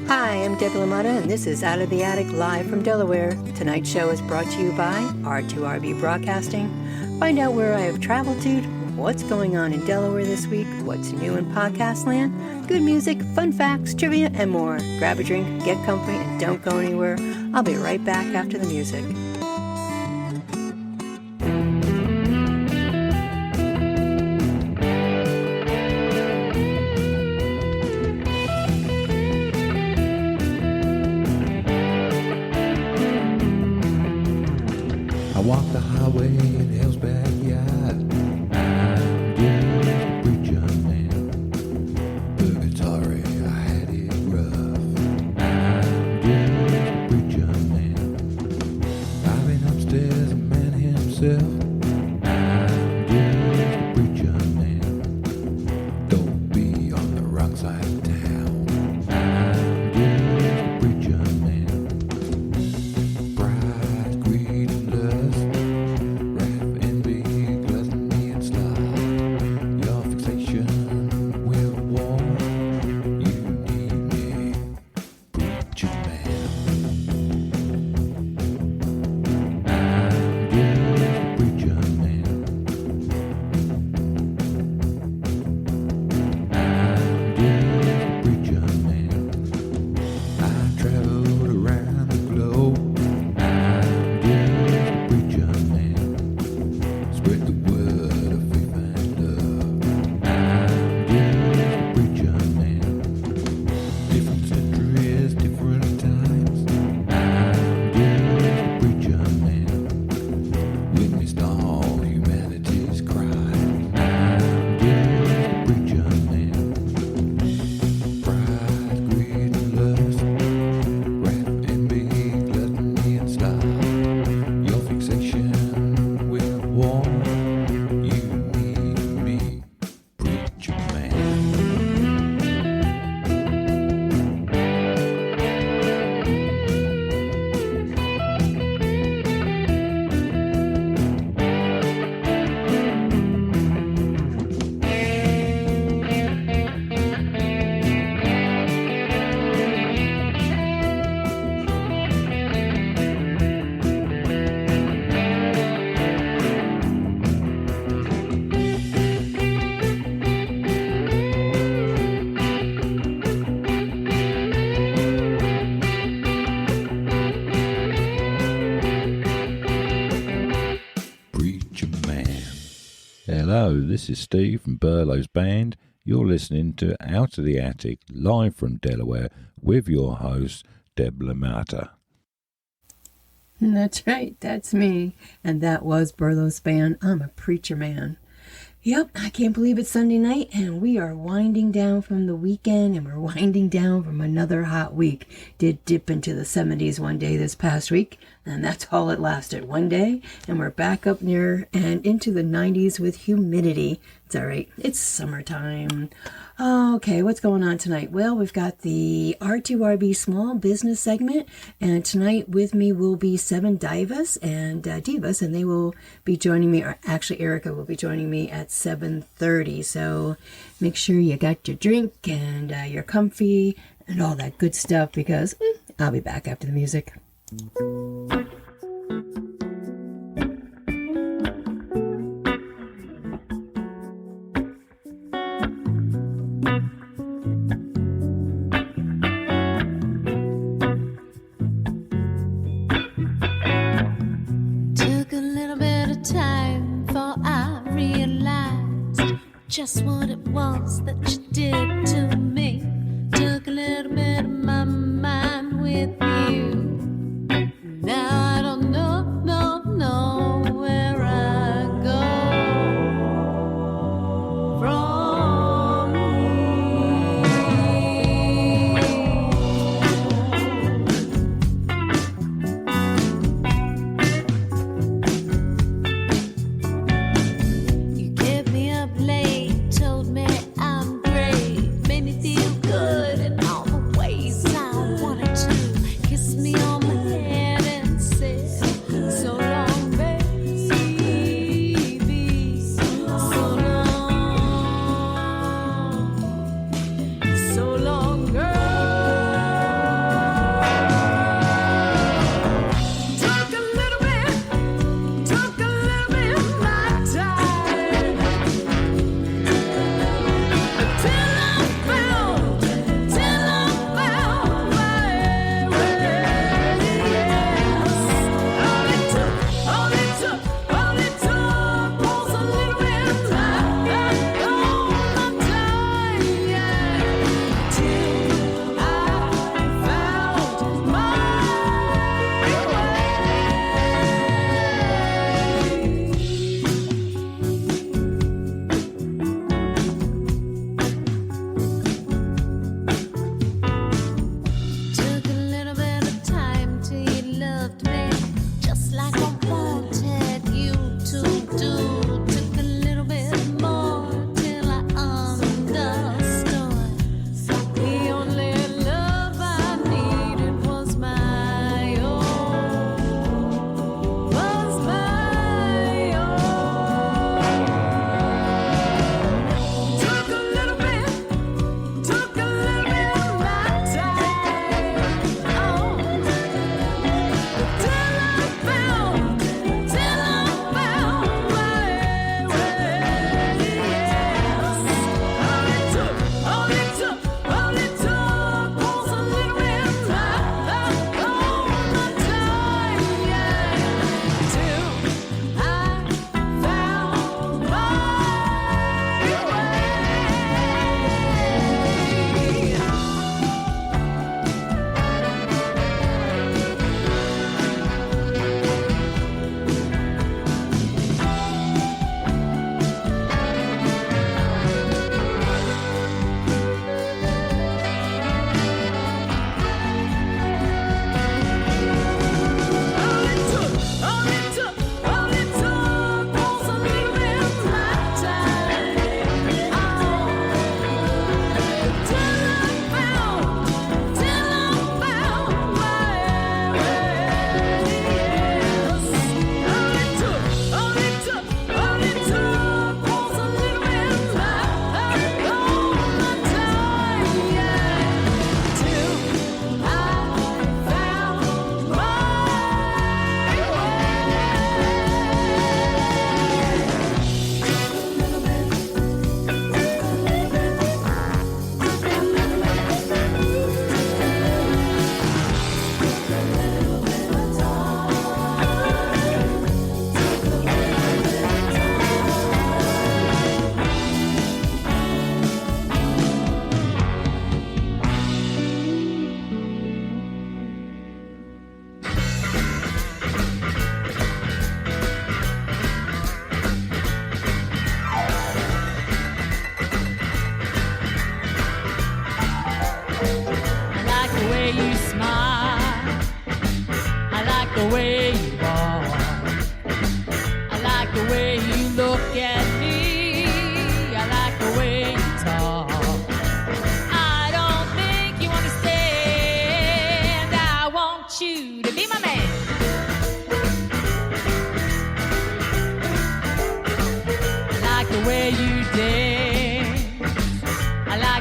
Hi, I'm Debbie LaMotta, and this is Out of the Attic live from Delaware. Tonight's show is brought to you by R2RB Broadcasting. Find out where I have traveled to, what's going on in Delaware this week, what's new in podcast land, good music, fun facts, trivia, and more. Grab a drink, get comfy, and don't go anywhere. I'll be right back after the music. I walk the highway in hell's backyard. I'm just a preacher man. Purgatory, I had it rough. I'm just a preacher man. Driving upstairs, a man himself. I'm just a preacher man. Don't be on the wrong side of town. I'm just a preacher man. Pride, greed, and lust. Hello, this is Steve from Burlow's Band. You're listening to Out of the Attic, live from Delaware, with your host, Deb LaMotta. That's right, that's me. And that was Burlow's Band. I'm a preacher man. Yep, I can't believe it's Sunday night and we are winding down from the weekend and we're winding down from another hot week. Did dip into the 70s one day this past week, and that's all it lasted, one day, and we're back up near and into the 90s with humidity. It's all right, it's summertime. Okay, what's going on tonight? Well, we've got the R2RB small business segment, and tonight with me will be Seven Divas, and they will be joining me, or actually Erica will be joining me at 7:30. So make sure you got your drink and you're comfy and all that good stuff, because I'll be back after the music. Just what it was that you did to me. Took a little bit of my mind with you. Now I don't know where I go from You kept me up late, told me I'm great, made me feel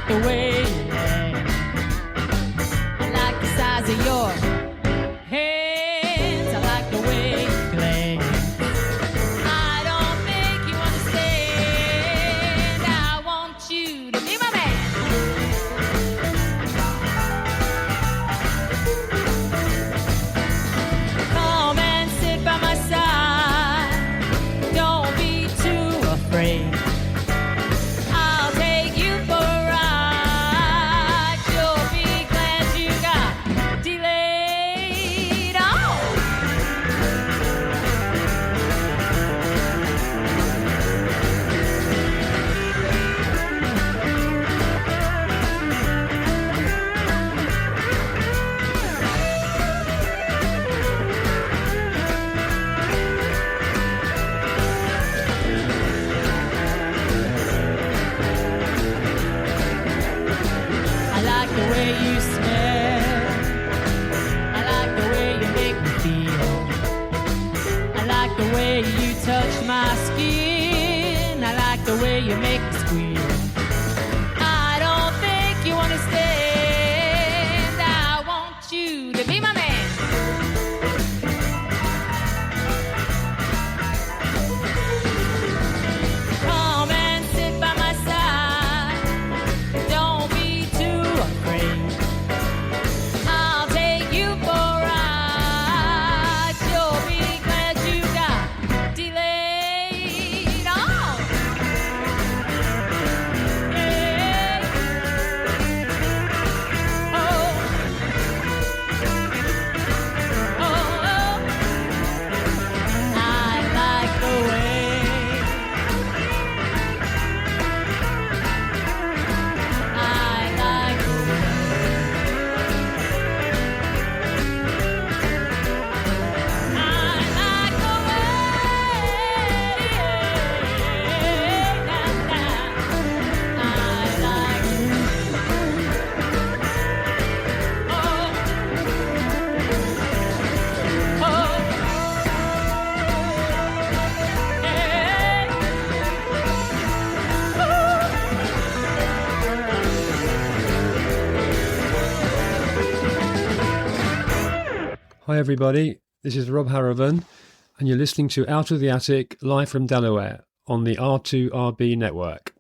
like the way you dance. I like the size of your hands. I like the way you glance. I don't think you understand. I want you to be my man. Come and sit by my side. Don't be too afraid. I'll take you for a ride. You'll be glad you got delayed. Oh! I like the way you smell. I like the way you make me feel. I like the way you touch my skin. I like the way you make me squeal. I don't think you understand. I want you to be my man. Come and sit by my side. Don't be too afraid. I'll take you for a ride. You'll be glad you got delayed. Oh! Yeah. Oh. Oh, oh. I like the way. I like the way. I like the Hi everybody, this is Rob Harravan and you're listening to Out of the Attic live from Delaware on the R2RB network.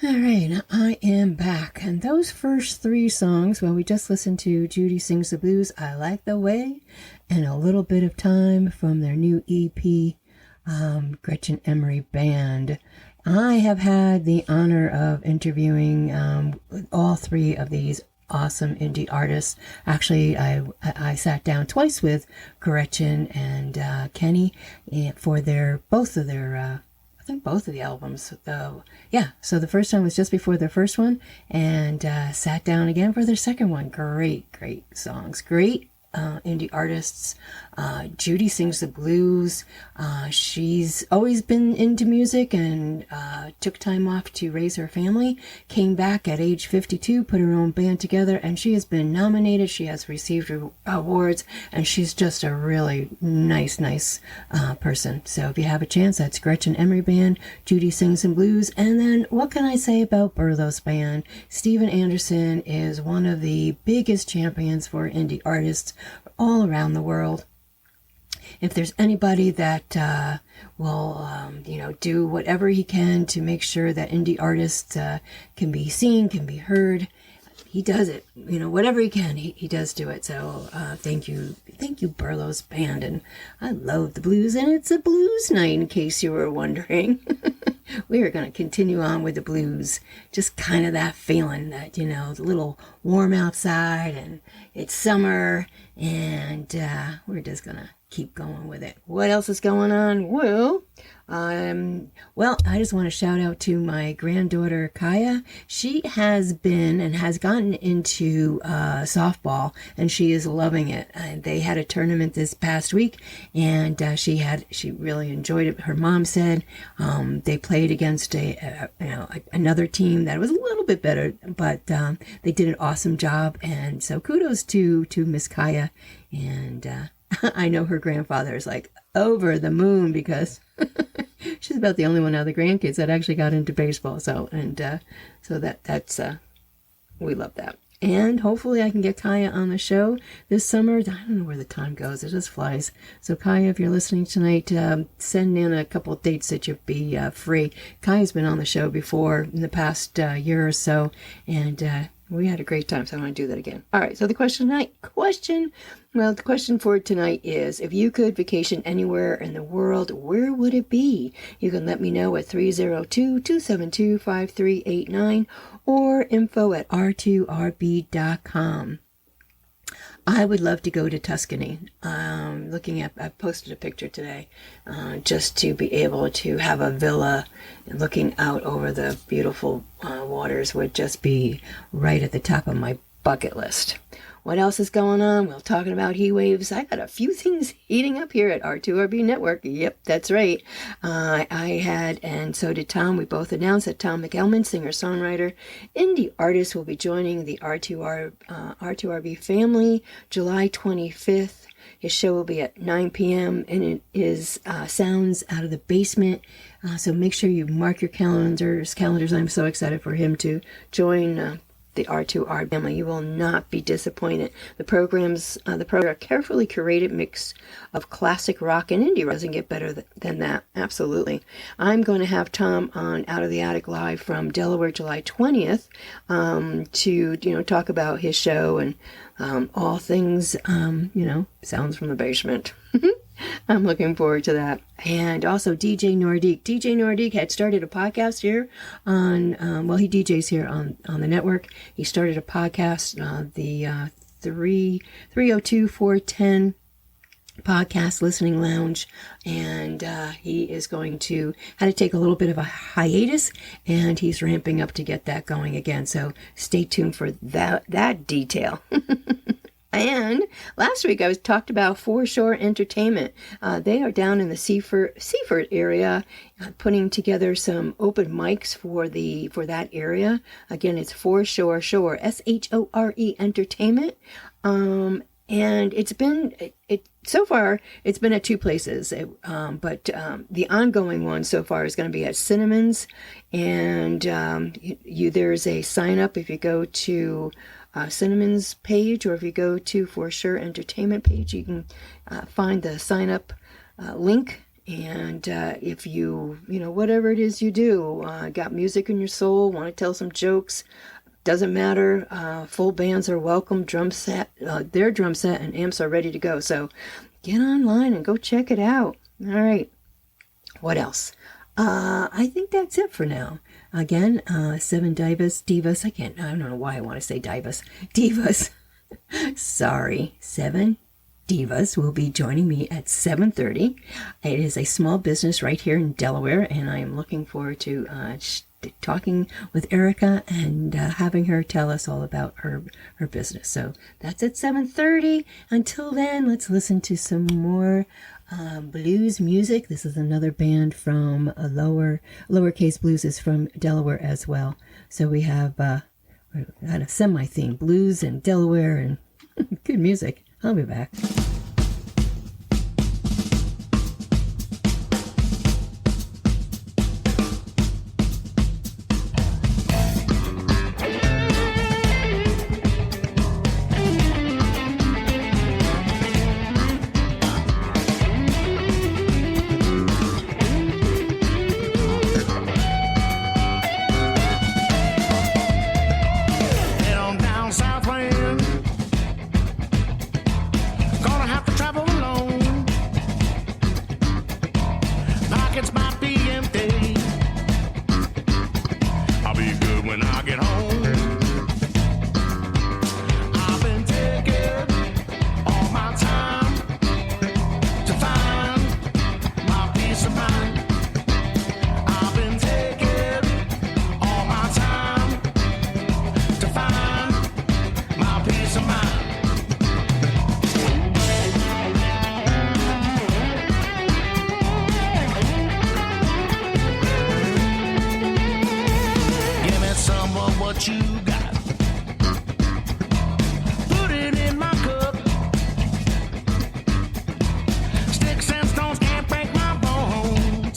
All right, I am back. And those first three songs, well, we just listened to Judy Sings the Blues, I Like the Way, and A Little Bit of Time from their new EP, Gretchen Emery Band. I have had the honor of interviewing all three of these awesome indie artists. Actually, I sat down twice with Gretchen and Kenny for both of the albums. Yeah, so the first time was just before their first one, and sat down again for their second one. Great songs. Great indie artists. Judy Sings the Blues. She's always been into music and took time off to raise her family. Came back at age 52, put her own band together, and she has been nominated. She has received awards, and she's just a really nice person. So if you have a chance, that's Gretchen Emery Band, Judy Sings the Blues. And then what can I say about Burlos Band? Steven Anderson is one of the biggest champions for indie artists all around the world. If there's anybody that will, do whatever he can to make sure that indie artists can be seen, can be heard, he does it. Whatever he can, he does do it. So thank you, Burlos Band. And I love the blues, and it's a blues night, in case you were wondering. We are going to continue on with the blues. Just kind of that feeling that, it's a little warm outside and it's summer, and we're just going to keep going with it. What else is going on? Well, I just want to shout out to my granddaughter, Kaya. She has been and has gotten into softball, and she is loving it. They had a tournament this past week, and she really enjoyed it. Her mom said they played against another team that was a little bit better, but they did an awesome job. And so kudos to Miss Kaya. And I know her grandfather is like over the moon because She's about the only one out of the grandkids that actually got into baseball. So that's we love that. And hopefully I can get Kaya on the show this summer. I don't know where the time goes. It just flies. So Kaya, if you're listening tonight, send in a couple of dates that you'd be free. Kaya's been on the show before in the past year or so, and we had a great time, so I want to do that again. All right, so the question for tonight is, if you could vacation anywhere in the world, where would it be? You can let me know at 302-272-5389 or info@r2rb.com. I would love to go to Tuscany. I posted a picture today, just to be able to have a villa looking out over the beautiful waters would just be right at the top of my bucket list. What else is going on? Well, talking about heat waves, I got a few things heating up here at R2RB Network. Yep, that's right. I had, and so did Tom. We both announced that Tom McElman, singer-songwriter, indie artist, will be joining the R2RB family July 25th. His show will be at 9 p.m. and it is Sounds Out of the Basement. So make sure you mark your calendars. I'm so excited for him to join the R2R family. You will not be disappointed. The program are a carefully curated mix of classic rock and indie rock. Doesn't get better than that. Absolutely. I'm going to have Tom on Out of the Attic live from Delaware, July 20th, to talk about his show and all things sounds from the basement. I'm looking forward to that. And also DJ Nordique. DJ Nordique had started a podcast here on, he DJs here on the network. He started a podcast, the 302-410 Podcast Listening Lounge. And he is going to had to take a little bit of a hiatus, and he's ramping up to get that going again. So stay tuned for that detail. And last week I talked about Foreshore Entertainment. They are down in the Seaford area, putting together some open mics for that area. Again, it's Foreshore Shore Entertainment. And so far it's been at two places, but the ongoing one so far is going to be at Cinnamon's, and there's a sign up if you go to Cinnamon's page, or if you go to Foreshore Entertainment page, you can find the sign up link. And if you whatever it is you do, got music in your soul, want to tell some jokes, doesn't matter, full bands are welcome. Their drum set and amps are ready to go. So get online and go check it out. All right. What else? I think that's it for now. Again, Seven Divas. I don't know why I want to say Divas. Sorry. Seven Divas will be joining me at 7:30. It is a small business right here in Delaware, and I am looking forward to talking with Erica and having her tell us all about her business. So that's at 7:30. Until then, let's listen to some more blues music. This is another band from Lowercase Blues is from Delaware as well. So we have kind of semi-theme blues and Delaware and good music. I'll be back. Sticks and stones can't break my bones.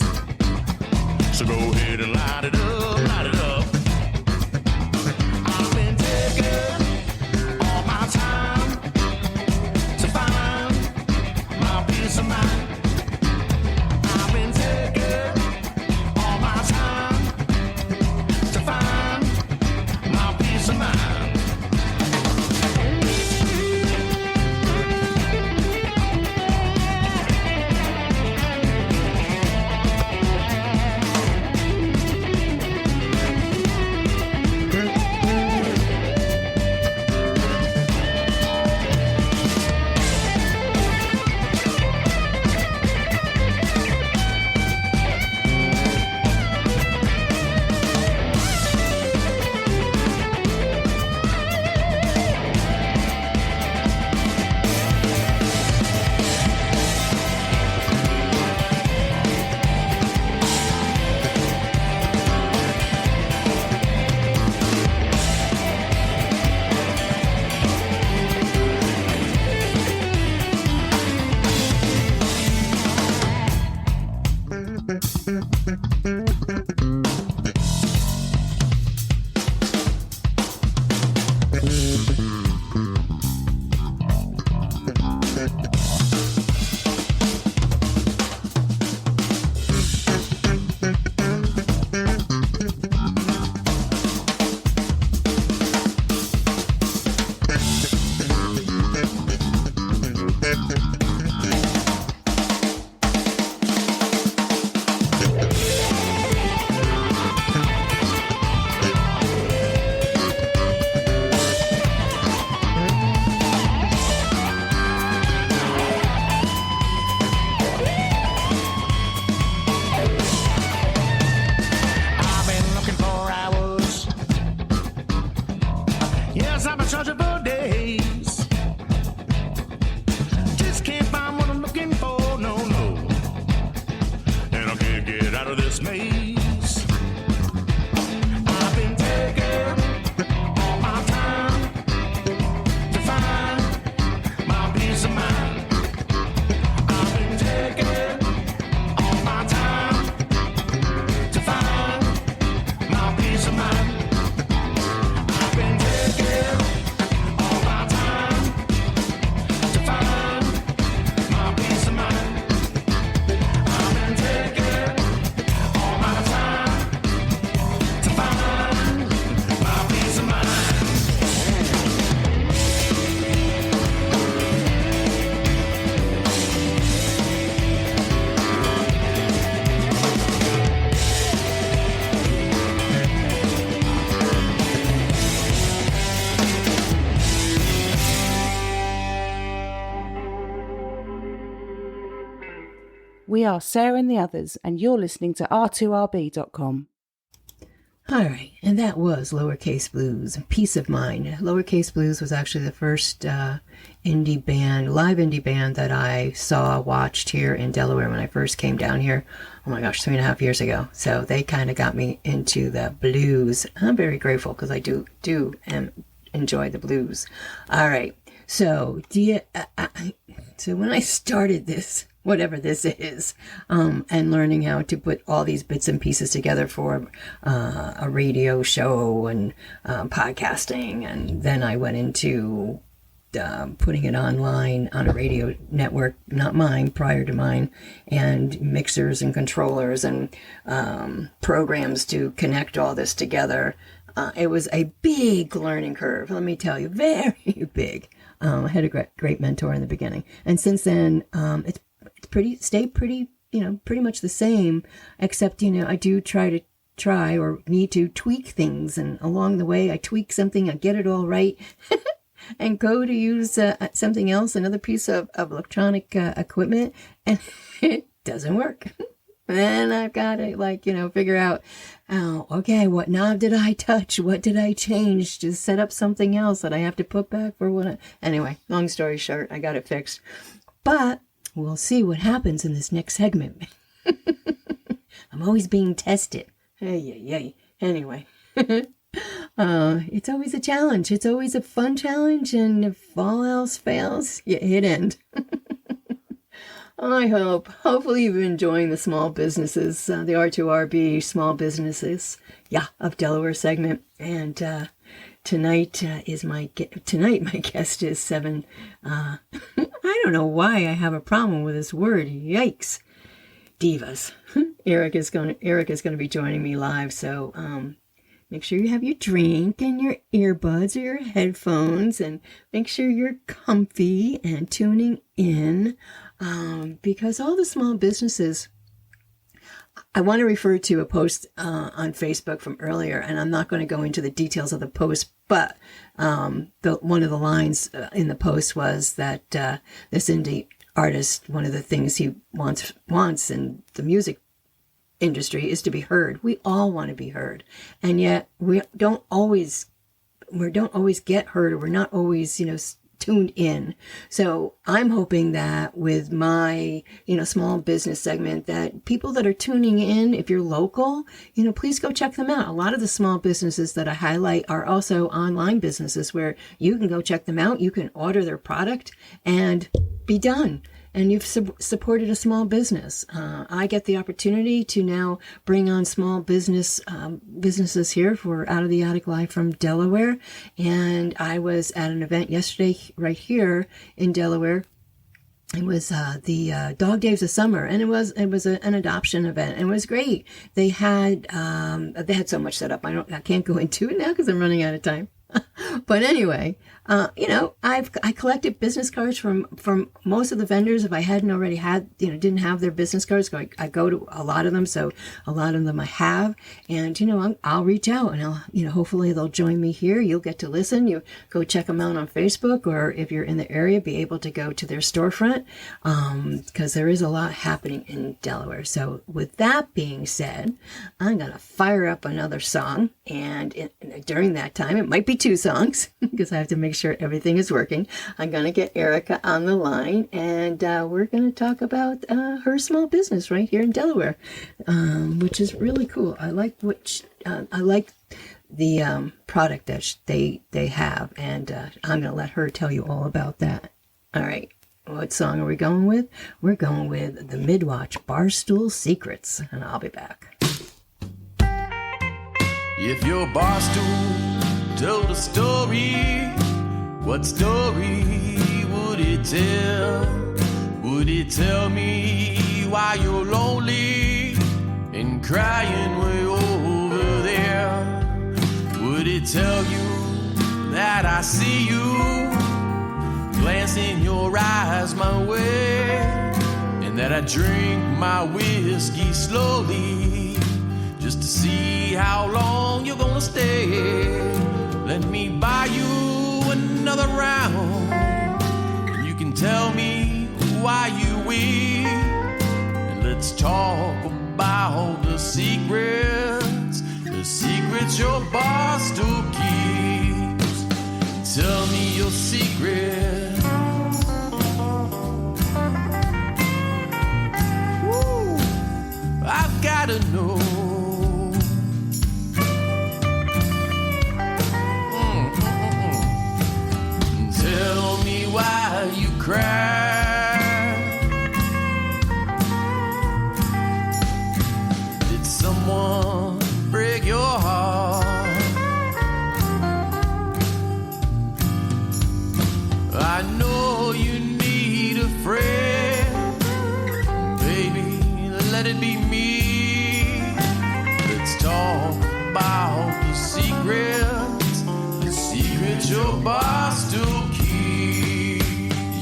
We are Sarah and the Others, and you're listening to r2rb.com. All right, and that was Lowercase Blues, Peace of Mind. Lowercase Blues was actually the first live indie band that I watched here in Delaware when I first came down here. Oh my gosh, 3.5 years ago. So they kind of got me into the blues. I'm very grateful because I do enjoy the blues. All right, so so when I started this, whatever this is, and learning how to put all these bits and pieces together for a radio show and podcasting. And then I went into putting it online on a radio network, not mine, prior to mine, and mixers and controllers and programs to connect all this together. It was a big learning curve, let me tell you, very big. I had a great mentor in the beginning. And since then, it's stayed pretty much the same, except, I do try or need to tweak things. And along the way, I tweak something, I get it all right, and go to use something else, another piece of electronic equipment, and it doesn't work. Then I've got to figure out, okay, what knob did I touch? What did I change to set up something else that I have to put back for anyway, long story short, I got it fixed. But we'll see what happens in this next segment. I'm always being tested. Hey. Anyway, it's always a challenge. It's always a fun challenge. And if all else fails, you hit end. Hopefully you've been enjoying the small businesses, the R2RB small businesses, of Delaware segment. And tonight my guest is Seven. I don't know why I have a problem with this word. Yikes, Divas. Eric is going to be joining me live. So make sure you have your drink and your earbuds or your headphones, and make sure you're comfy and tuning in. Because all the small businesses, I want to refer to a post on Facebook from earlier, and I'm not going to go into the details of the post, but one of the lines in the post was that this indie artist, one of the things he wants in the music industry is to be heard. We all want to be heard, and yet we don't always get heard, or we're not always tuned in. So I'm hoping that with my, small business segment, that people that are tuning in, if you're local, please go check them out. A lot of the small businesses that I highlight are also online businesses where you can go check them out. You can order their product and be done. And you've supported a small business. I get the opportunity to now bring on small businesses here for Out of the Attic Live from Delaware. And I was at an event yesterday right here in Delaware. It was the Dog Days of Summer, and it was an adoption event, and it was great. They had so much set up. I can't go into it now because I'm running out of time. But anyway, I collected business cards from most of the vendors. If I hadn't already didn't have their business cards, I go to a lot of them. So a lot of them I have, and I'll reach out, and I'll hopefully they'll join me here. You'll get to listen. You go check them out on Facebook, or if you're in the area, be able to go to their storefront, because there is a lot happening in Delaware. So with that being said, I'm gonna fire up another song, and during that time, it might be 2 songs because I have to make sure everything is working. I'm going to get Erica on the line, and we're going to talk about her small business right here in Delaware, which is really cool. I like the product that they have, and I'm going to let her tell you all about that. All right. What song are we going with? We're going with the Midwatch Barstool Secrets, and I'll be back. If your barstool told a story, what story would it tell? Would it tell me why you're lonely and crying way over there? Would it tell you that I see you glancing your eyes my way, and that I drink my whiskey slowly just to see how long you're gonna stay? Let me buy you another round, and you can tell me why you weep, and Let's talk about the secrets your boss still keeps. Tell me your secret. Woo. I've gotta know. Tell me why you cry. Did someone break your heart? I know you need a friend, baby, let it be me. Let's talk about the secrets your boss still keep.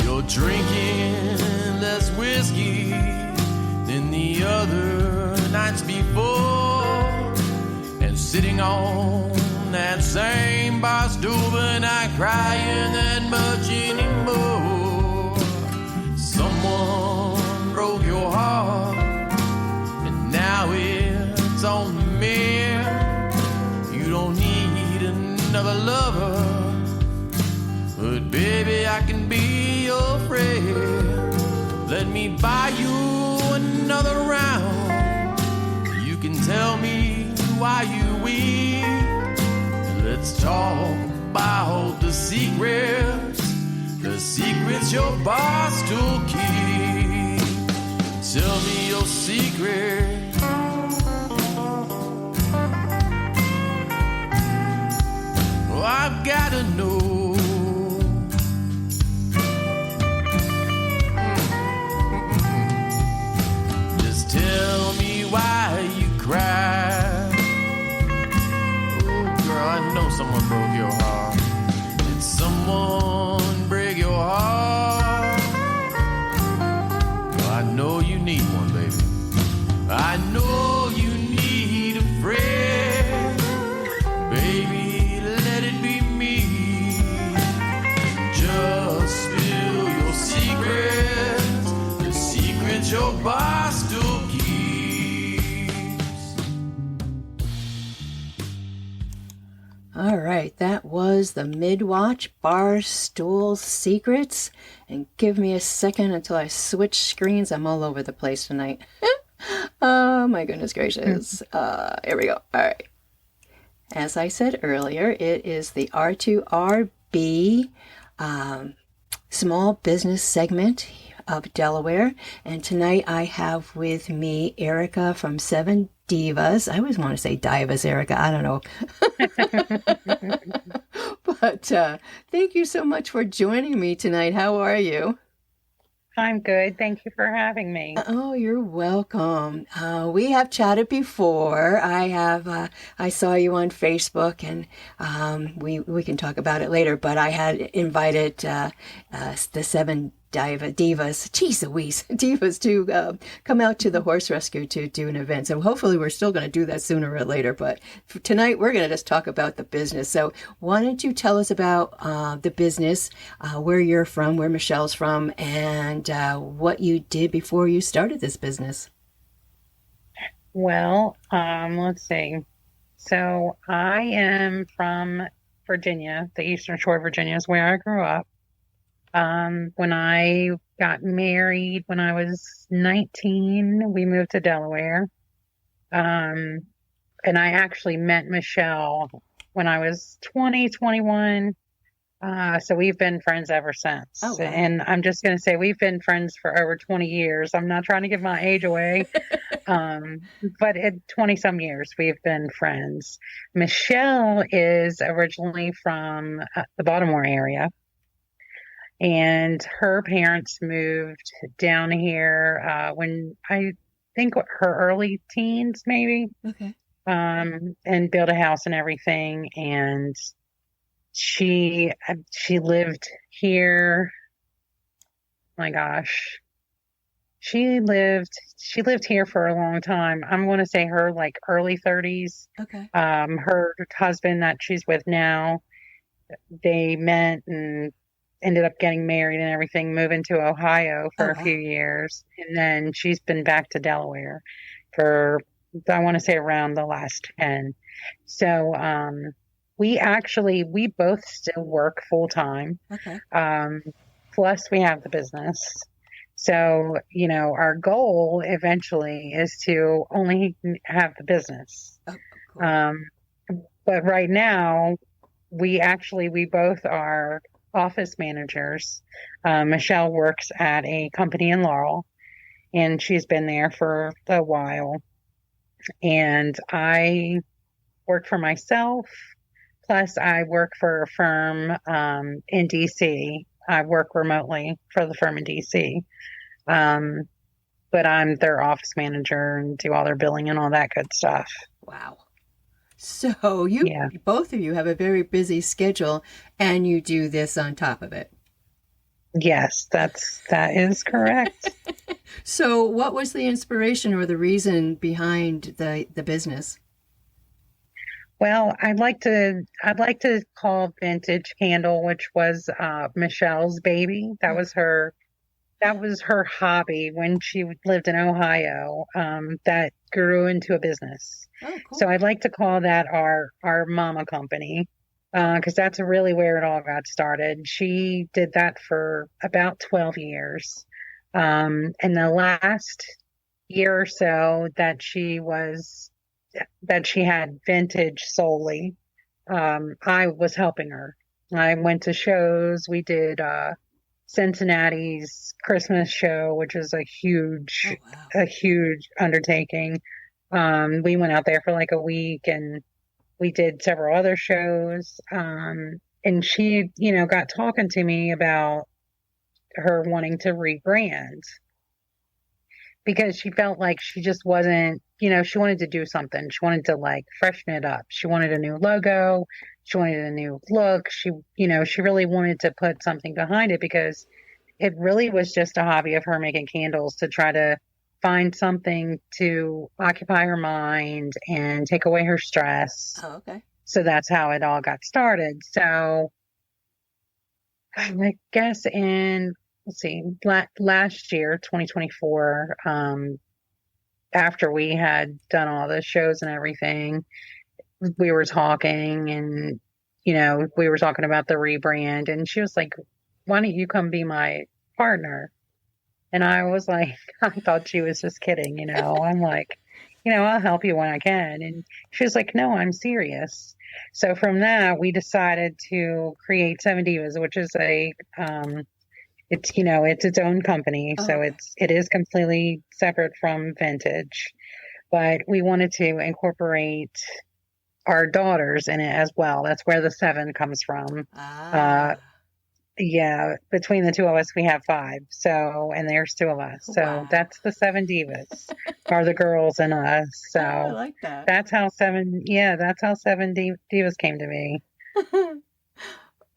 You're drinking less whiskey than the other nights before, and sitting on that same bar stool, but not crying that much anymore. Someone broke your heart, and now it's on the mirror. You don't need another lover, but baby, I can be your friend. Let me buy you another round. You can tell me why you weep. Let's talk about the secrets your boss still keep. Tell me your secret. Oh, I've gotta know. Just tell me why you cry. I know someone broke your heart. Did someone break your heart? Well, I know you need one, baby. I know you need a friend. Baby, let it be me. Just spill your secrets, the secrets your boss still keeps. All right, that was the Midwatch Barstool Secrets. And give me a second until I switch screens. I'm all over the place tonight. Oh my goodness gracious. Here we go. All right. As I said earlier, it is the R2RB small business segment of Delaware. And tonight I have with me Erica from Seven Divas. I always want to say Divas, Erica. I don't know. But thank you so much for joining me tonight. How are you? I'm good. Thank you for having me. Oh, you're welcome. We have chatted before. I saw you on Facebook, and we can talk about it later. But I had invited the Seven Divas, geez Louise, Divas to come out to the horse rescue to do an event. So hopefully we're still going to do that sooner or later. But for tonight we're going to just talk about the business. So why don't you tell us about the business, where you're from, where Michelle's from, and what you did before you started this business? Well, let's see. So I am from Virginia. The Eastern Shore of Virginia is where I grew up. When I got married when I was 19, we moved to Delaware. And I actually met Michelle when I was 20, 21. So we've been friends ever since. Oh, wow. And I'm just going to say we've been friends for over 20 years. I'm not trying to give my age away. But at 20 some years, we've been friends. Michelle is originally from the Baltimore area. And her parents moved down here when I think her early teens, maybe. Okay. And built a house and everything. And she lived here. My gosh, she lived here for a long time. I'm going to say her like early 30s. Okay. Her husband that she's with now, they met and ended up getting married and everything, moving to Ohio for Oh, a few wow. years. And then she's been back to Delaware for, I want to say, around the last 10. So we both still work full time. Okay. Um, plus we have the business. So, our goal eventually is to only have the business. Oh, cool. But right now, we both are office managers. Michelle works at a company in Laurel, and she's been there for a while. And I work for myself. Plus, I work for a firm in DC. I work remotely for the firm in DC. But I'm their office manager and do all their billing and all that good stuff. Wow. So you Yeah. both of you have a very busy schedule, and you do this on top of it. Yes, that is correct. So what was the inspiration or the reason behind the business? Well, I'd like to call Vintage Candle, which was Michelle's baby. That was her hobby when she lived in Ohio. That grew into a business. Oh, cool. So I'd like to call that our mama company, because that's really where it all got started. She did that for about 12 years. And the last year or so that she had vintage solely, I was helping her. I went to shows. We did Cincinnati's Christmas show, which is Oh, wow. a huge undertaking. We went out there for like a week and we did several other shows. And she, got talking to me about her wanting to rebrand because she felt like she just wasn't, she wanted to do something. She wanted to like freshen it up. She wanted a new logo. She wanted a new look. She really wanted to put something behind it because it really was just a hobby of her making candles to try to find something to occupy her mind and take away her stress. Oh, okay. So that's how it all got started. So I guess let's see, last year, 2024, after we had done all the shows and everything, we were talking and, we were talking about the rebrand and she was like, why don't you come be my partner? And I was like, I thought she was just kidding, I'm like, I'll help you when I can. And she was like, no, I'm serious. So from that, we decided to create Seven Divas, which is it's its own company. Oh, So okay. it is completely separate from Vintage, but we wanted to incorporate our daughters in it as well. That's where the seven comes from. Ah, Yeah, between the two of us, we have 5. So, and there's 2 of us. So wow. that's the Seven Divas, are the girls and us. Oh, I So like that. that's how Seven Divas came to be.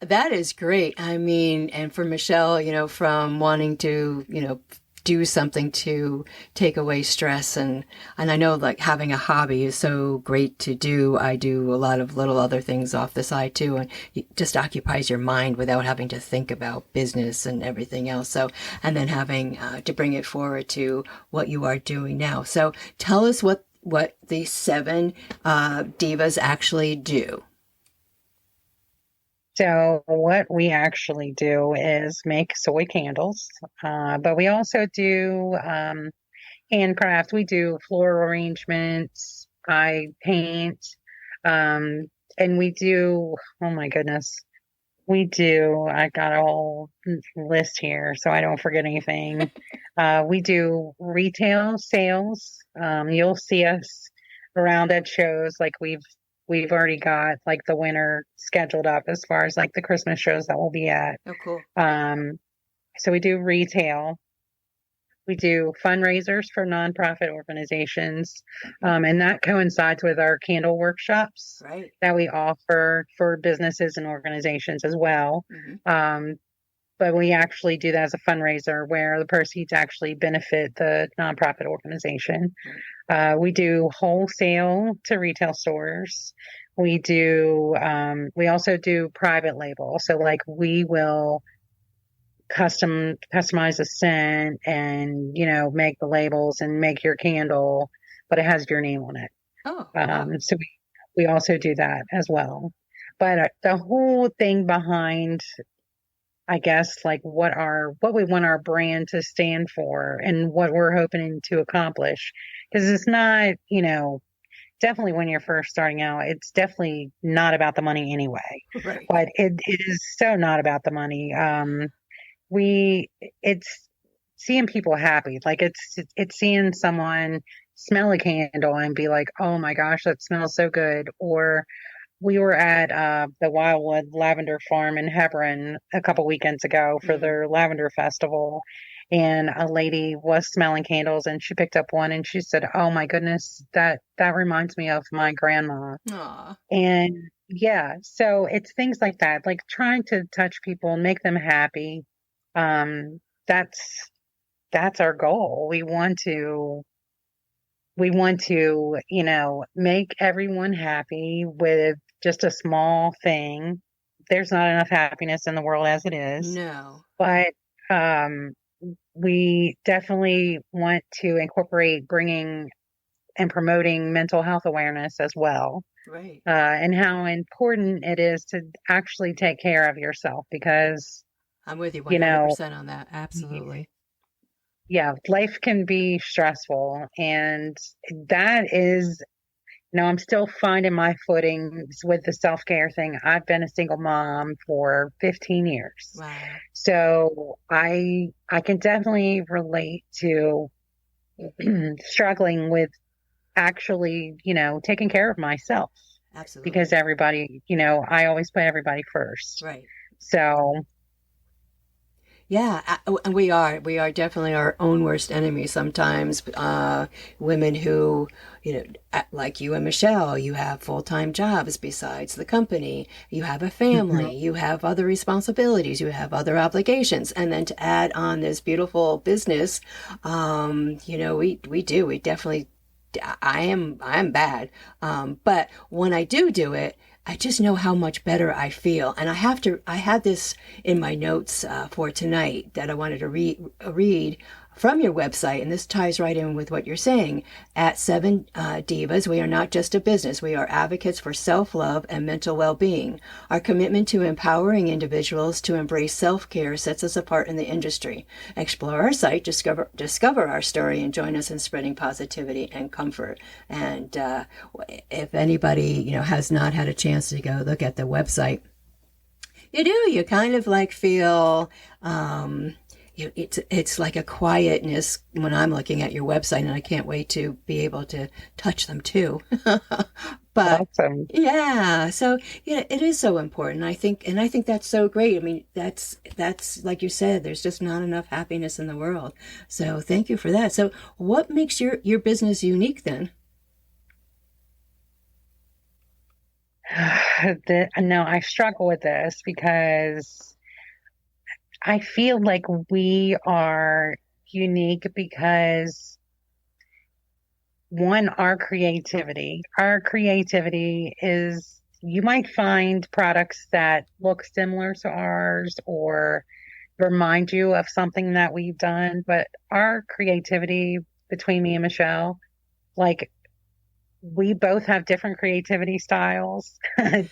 That is great. I mean, and for Michelle, from wanting to, do something to take away stress and I know like having a hobby is so great to do. I do a lot of little other things off the side too, and it just occupies your mind without having to think about business and everything else. So, and then having to bring it forward to what you are doing now. So tell us what the Seven Divas actually do. So what we actually do is make soy candles, but we also do handcraft. We do floral arrangements. I paint, and we do. Oh my goodness, I got a whole list here, so I don't forget anything. We do retail sales. You'll see us around at shows like we've already got like the winter scheduled up as far as like the Christmas shows that we'll be at. Oh, cool. So we do retail. We do fundraisers for nonprofit organizations, and that coincides with our candle workshops Right. that we offer for businesses and organizations as well. Mm-hmm. But we actually do that as a fundraiser where the proceeds actually benefit the nonprofit organization. We do wholesale to retail stores. We also do private label. So like we will customize a scent and, make the labels and make your candle, but it has your name on it. Oh, wow. So we also do that as well. But the whole thing behind, I guess, like what we want our brand to stand for and what we're hoping to accomplish, because it's not, definitely when you're first starting out, it's definitely not about the money anyway. Right. But it is so not about the money. It's seeing people happy. Like it's seeing someone smell a candle and be like, oh my gosh, that smells so good. Or we were at the Wildwood Lavender Farm in Hebron a couple weekends ago for their lavender festival. And a lady was smelling candles and she picked up one and she said, oh my goodness, that reminds me of my grandma. Aw. And yeah, so it's things like that, like trying to touch people and make them happy. That's our goal. We want to, make everyone happy with just a small thing. There's not enough happiness in the world as it is. No. But we definitely want to incorporate bringing and promoting mental health awareness as well. Right. And how important it is to actually take care of yourself, because I'm with you 100% on that. Absolutely. yeah, life can be stressful, and that is, I'm still finding my footing with the self-care thing. I've been a single mom for 15 years. Wow. So I can definitely relate to struggling with actually, taking care of myself, Absolutely. because everybody, I always put everybody first. Right. So Yeah, and we are definitely our own worst enemies sometimes. Women who, like you and Michelle, you have full-time jobs besides the company. You have a family. You have other responsibilities. You have other obligations. And then to add on this beautiful business, we definitely, I'm bad. But when I do it, I just know how much better I feel. And I had this in my notes for tonight that I wanted to read from your website, and this ties right in with what you're saying. At Seven Divas, we are not just a business. We are advocates for self-love and mental well-being. Our commitment to empowering individuals to embrace self-care sets us apart in the industry. Explore our site, discover our story, and join us in spreading positivity and comfort. And if anybody, has not had a chance to go look at the website, you kind of like feel... it's like a quietness when I'm looking at your website, and I can't wait to be able to touch them too. But awesome. yeah, so it is so important. I think that's so great. I mean, that's like you said, there's just not enough happiness in the world. So thank you for that. So what makes your business unique then? No, I struggle with this because I feel like we are unique because, one, our creativity is, you might find products that look similar to ours or remind you of something that we've done, but our creativity between me and Michelle, like, we both have different creativity styles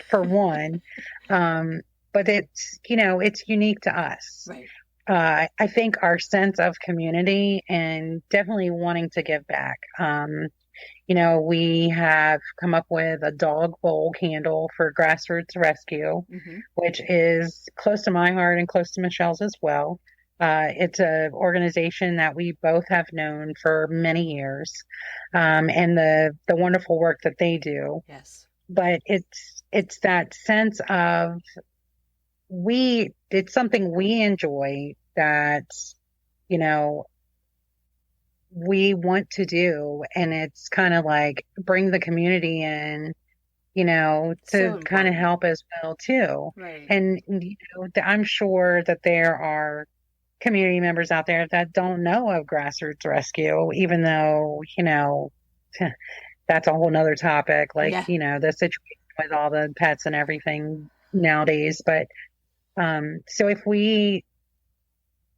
for one. But it's unique to us. Right. I think our sense of community and definitely wanting to give back. We have come up with a dog bowl candle for Grassroots Rescue, which is close to my heart and close to Michelle's as well. It's an organization that we both have known for many years, and the wonderful work that they do. Yes. But it's that sense of, it's something we enjoy that, we want to do. And it's kind of like bring the community in, to kind of help as well too. Right. And, I'm sure that there are community members out there that don't know of Grassroots Rescue, even though, that's a whole nother topic, like, the situation with all the pets and everything nowadays. But so if we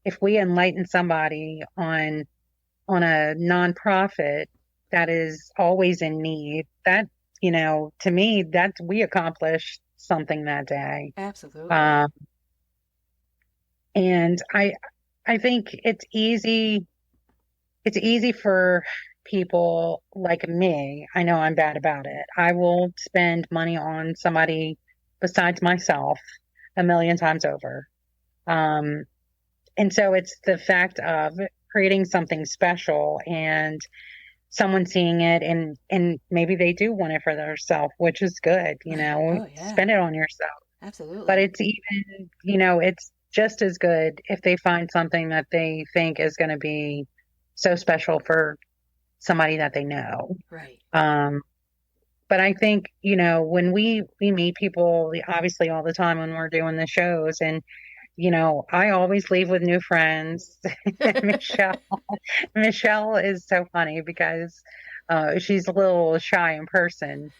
if we enlighten somebody on a nonprofit that is always in need, that, to me, that we accomplished something that day. Absolutely. And I think it's easy for people like me. I know I'm bad about it. I will spend money on somebody besides myself a million times over. And so it's the fact of creating something special and someone seeing it, and maybe they do want it for themselves, which is good, Oh, yeah. spend it on yourself. Absolutely. But it's even, it's just as good if they find something that they think is going to be so special for somebody that they know. Right. But I think, when we meet people, obviously all the time when we're doing the shows, and, I always leave with new friends. Michelle is so funny because she's a little shy in person.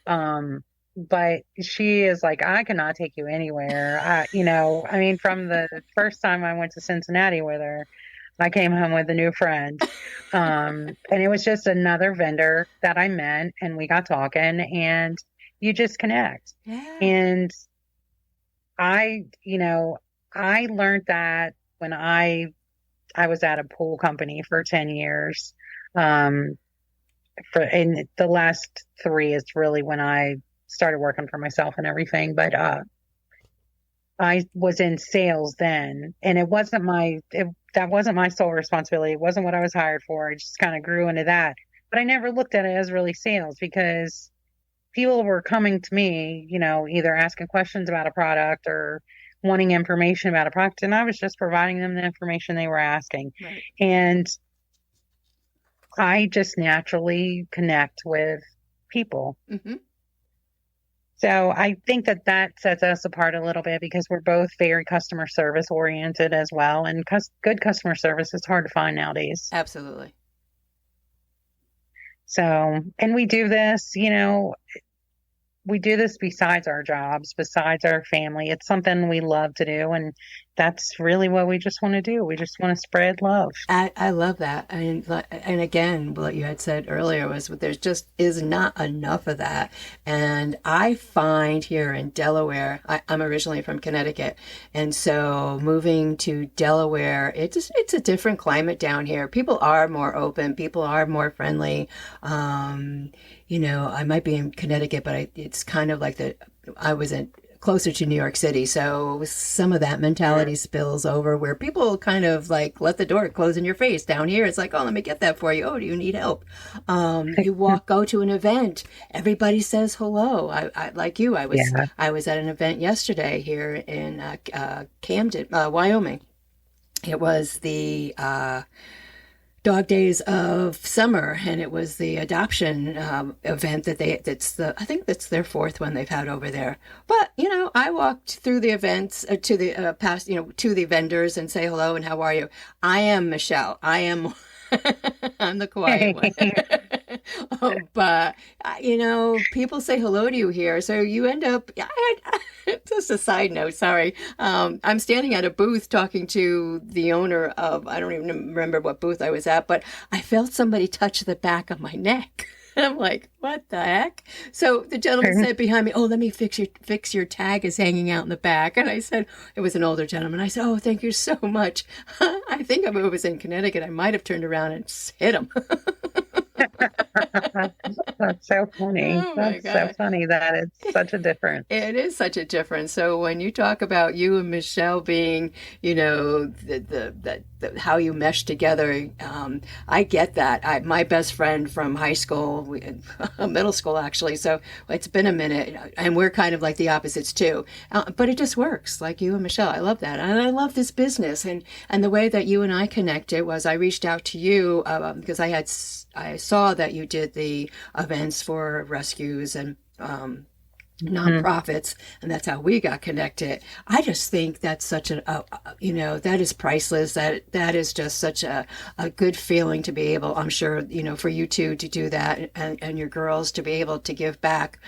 But she is like, I cannot take you anywhere. I mean, from the first time I went to Cincinnati with her, I came home with a new friend. And it was just another vendor that I met, and we got talking, and you just connect. Yeah. And I learned that when I was at a pool company for 10 years. And the last 3 is really when I started working for myself and everything. But I was in sales then, and that wasn't my sole responsibility. It wasn't what I was hired for. I just kind of grew into that. But I never looked at it as really sales, because people were coming to me, either asking questions about a product or wanting information about a product, and I was just providing them the information they were asking. Right. And I just naturally connect with people. Mm-hmm. So I think that sets us apart a little bit, because we're both very customer service oriented as well. And good customer service is hard to find nowadays. Absolutely. So, and we do this, we do this besides our jobs, besides our family. It's something we love to do. And that's really what we just want to do. We just want to spread love. I love that. And again, what you had said earlier was there just is not enough of that. And I find here in Delaware, I'm originally from Connecticut. And so moving to Delaware, it's a different climate down here. People are more open. People are more friendly. I might be in Connecticut, but it's kind of like I was closer to New York City. So some of that mentality spills over, where people kind of like let the door close in your face. Down here, it's like, oh, let me get that for you. Oh, do you need help? Go to an event, everybody says hello. I like you. I was at an event yesterday here in Camden, Wyoming. It was the Dog Days of Summer, and it was the adoption event I think that's their 4th one they've had over there. But I walked through the events to the past, to the vendors and say hello and how are you. I am Michelle. I'm the quiet one. But people say hello to you here, so you end up. Just a side note, sorry. I'm standing at a booth talking to the owner of, I don't even remember what booth I was at, but I felt somebody touch the back of my neck. And I'm like, what the heck? So the gentleman said behind me, oh, let me fix your tag is hanging out in the back. And I said, it was an older gentleman. I said, oh, thank you so much. I think if it was in Connecticut, I might have turned around and hit him. That's so funny. Oh, That's so funny that it's such a difference. It is such a difference. So when you talk about you and Michelle being, how you mesh together, I get that. My best friend from high school, middle school actually, so it's been a minute, and we're kind of like the opposites too. But it just works, like you and Michelle. I love that, and I love this business, and the way that you and I connected was I reached out to you because I saw that you did the events for rescues and nonprofits, and that's how we got connected. I just think that's such that is priceless. That is just such a good feeling to be able, I'm sure, for you two to do that, and your girls to be able to give back,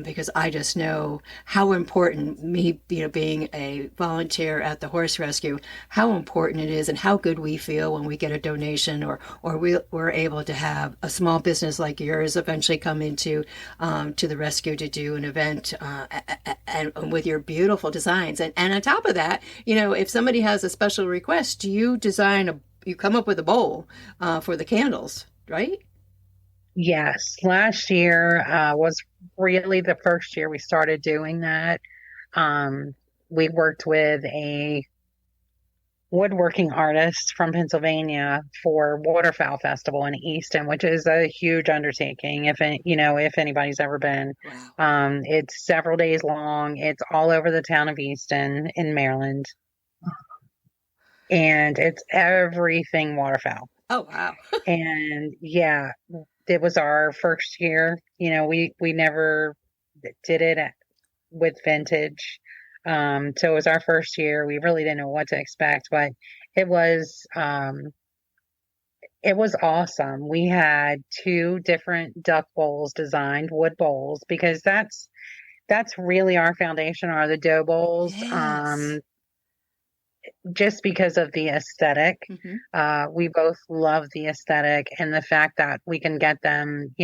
because I just know how important me, being a volunteer at the horse rescue, how important it is and how good we feel when we get a donation, or we're able to have a small business like yours eventually come into to the rescue to do an event, and with your beautiful designs. And on top of that, if somebody has a special request, you come up with a bowl for the candles, right? Yes, last year was really the first year we started doing that. We worked with a woodworking artist from Pennsylvania for Waterfowl Festival in Easton, which is a huge undertaking. If anybody's ever been, Wow. it's several days long. It's all over the town of Easton in Maryland, and it's everything waterfowl. Oh, wow. And yeah, it was our first year. We never did it with vintage. So it was our first year. We really didn't know what to expect, but it was awesome. We had 2 different duck bowls designed, wood bowls, because that's really our foundation, are the dough bowls. Yes. Just because of the aesthetic. We both love the aesthetic and the fact that we can get them,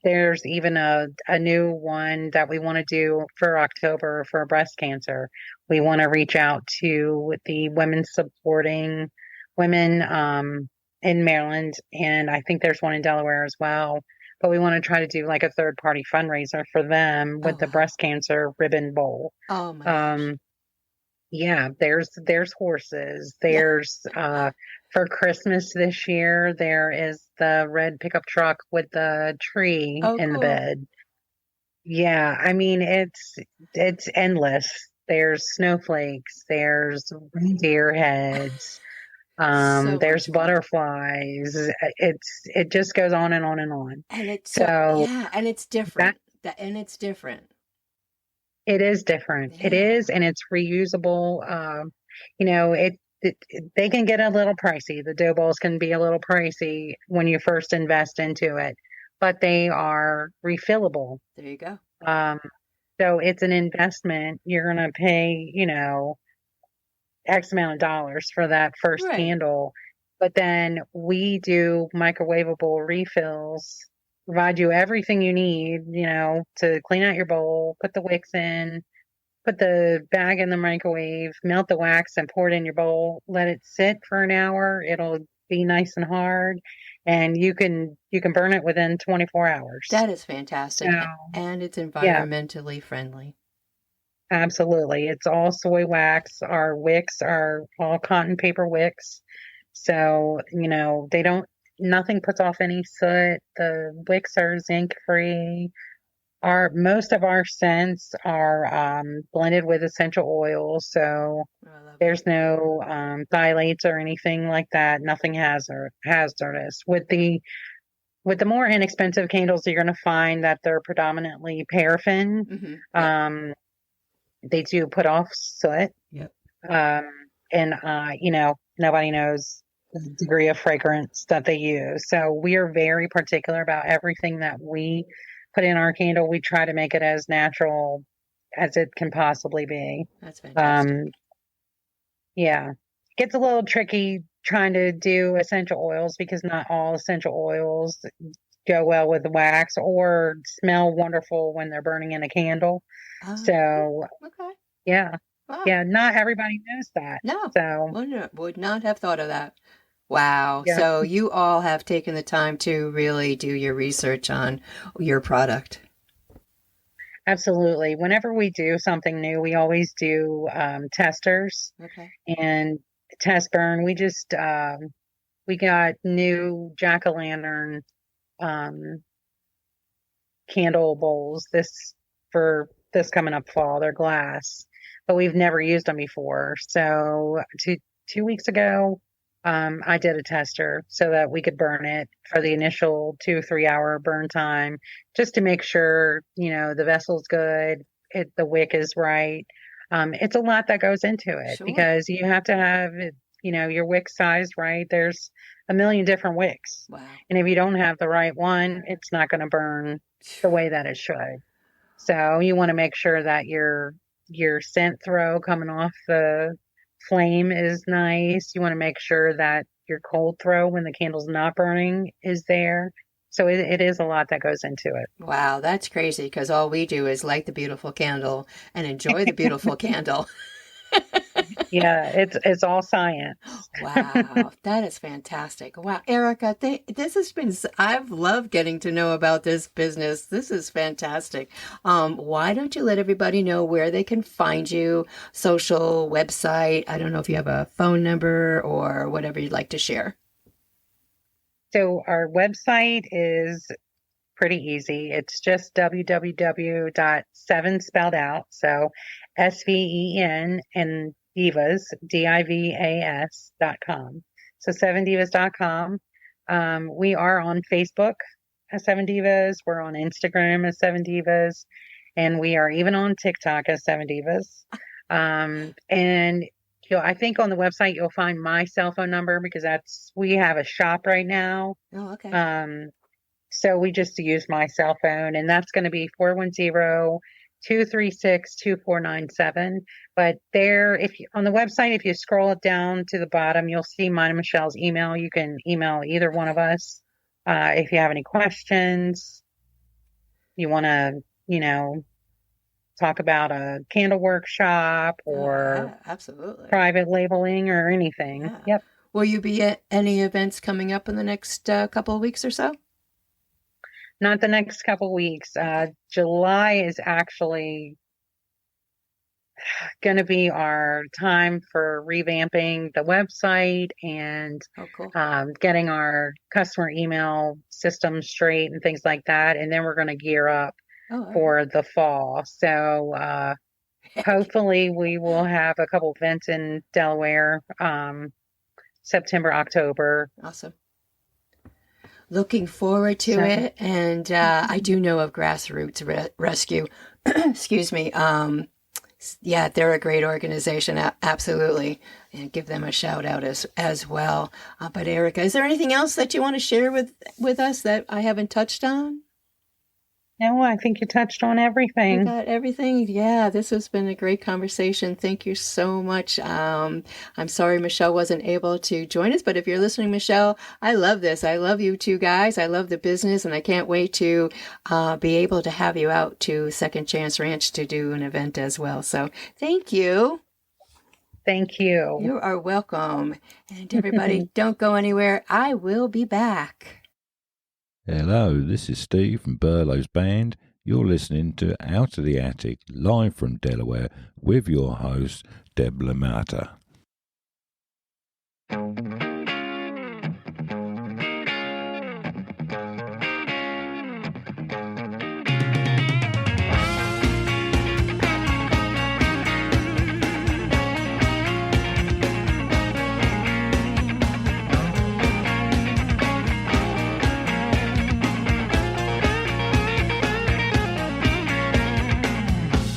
there's even a new one that we want to do for October for breast cancer. We want to reach out to the women supporting women in Maryland, and I think there's one in Delaware as well. But we want to try to do like a third-party fundraiser for them with the breast cancer ribbon bowl. Oh my gosh. Yeah, there's horses. There's for Christmas this year, there is the red pickup truck with the tree Oh, in the cool. bed. Yeah, I mean it's endless. There's snowflakes, there's reindeer heads, So there's much fun. butterflies. It just goes on and on and on. And it's So yeah, and it's different. And it's different. it is different. It Yeah. is, and it's reusable. They can get a little pricey. The dough balls can be a little pricey when you first invest into it, but they are refillable. There you go. So it's an investment. You're going to pay, X amount of dollars for that first Right. candle, but then we do microwavable refills, provide you everything you need, to clean out your bowl, put the wicks in, put the bag in the microwave, melt the wax and pour it in your bowl, let it sit for an hour. It'll be nice and hard, and you can burn it within 24 hours. That is fantastic. So, And it's yeah, environmentally friendly. absolutely. It's all soy wax. Our wicks are all cotton paper wicks. So, nothing puts off any soot. The wicks are zinc free. Most of our scents are blended with essential oils, so I love it. there's no phthalates or anything like that. Nothing hazardous. With the more inexpensive candles, you're going to find that they're predominantly paraffin. Yep. They do put off soot, Yep. and nobody knows the degree of fragrance that they use. So we are very particular about everything that we put in our candle. We try to make it as natural as it can possibly be. That's fantastic. Yeah. Gets a little tricky trying to do essential oils because not all essential oils go well with the wax or smell wonderful when they're burning in a candle. So, Okay. yeah. Wow. Yeah, not everybody knows that. No. So, Would not have thought of that. Wow. yeah. So you all have taken the time to really do your research on your product. Absolutely. Whenever we do something new, we always do testers Okay. and test burn. We got new jack-o'-lantern candle bowls for this coming up fall. They're glass, but we've never used them before. So 2 weeks ago, I did a tester so that we could burn it for the initial 2-3 hour burn time, just to make sure, the vessel's good, the wick is right. It's a lot that goes into it Sure. because you have to have it, your wick size right. There's a million different wicks. Wow. And if you don't have the right one, it's not going to burn the way that it should. So you want to make sure that your scent throw coming off the flame is nice. You want to make sure that your cold throw when the candle's not burning is there. So it is a lot that goes into it. Wow, that's crazy because all we do is light the beautiful candle and enjoy the beautiful candle. Yeah, it's all science. Wow, that is fantastic. Wow, Erica, this has been, I've loved getting to know about this business. This is fantastic. Why don't you let everybody know where they can find you, social, website? I don't know if you have a phone number or whatever you'd like to share. So our website is pretty easy. It's just www.7 spelled out. So SVEN and Divas, DIVAS.com. So 7divas.com. We are on Facebook as 7 Divas. We're on Instagram as 7 Divas. And we are even on TikTok as 7 Divas. And I think on the website you'll find my cell phone number because we have a shop right now. Oh, okay. So we just use my cell phone, and that's going to be 410-236-2497. But there, on the website, if you scroll it down to the bottom, you'll see mine and Michelle's email. You can email either one of us if you have any questions. You want to, talk about a candle workshop or absolutely private labeling or anything. Yeah. Yep. Will you be at any events coming up in the next couple of weeks or so? Not the next couple of weeks. July is actually going to be our time for revamping the website and getting our customer email system straight and things like that. And then we're going to gear up for the fall. So hopefully we will have a couple events in Delaware, September, October. Awesome. Looking forward to it. And I do know of Grassroots Rescue. Excuse me. Yeah, they're a great organization. Absolutely. And give them a shout out as well. But Erica, is there anything else that you want to share with us that I haven't touched on? No, I think you touched on everything. You got everything? Yeah, this has been a great conversation. Thank you so much. I'm sorry Michelle wasn't able to join us, but if you're listening, Michelle, I love this. I love you two guys. I love the business, and I can't wait to be able to have you out to Second Chance Ranch to do an event as well. So thank you. Thank you. You are welcome. And everybody, don't go anywhere. I will be back. Hello, this is Steve from Burlow's Band. You're listening to Out of the Attic, live from Delaware, with your host, Deb Lamata.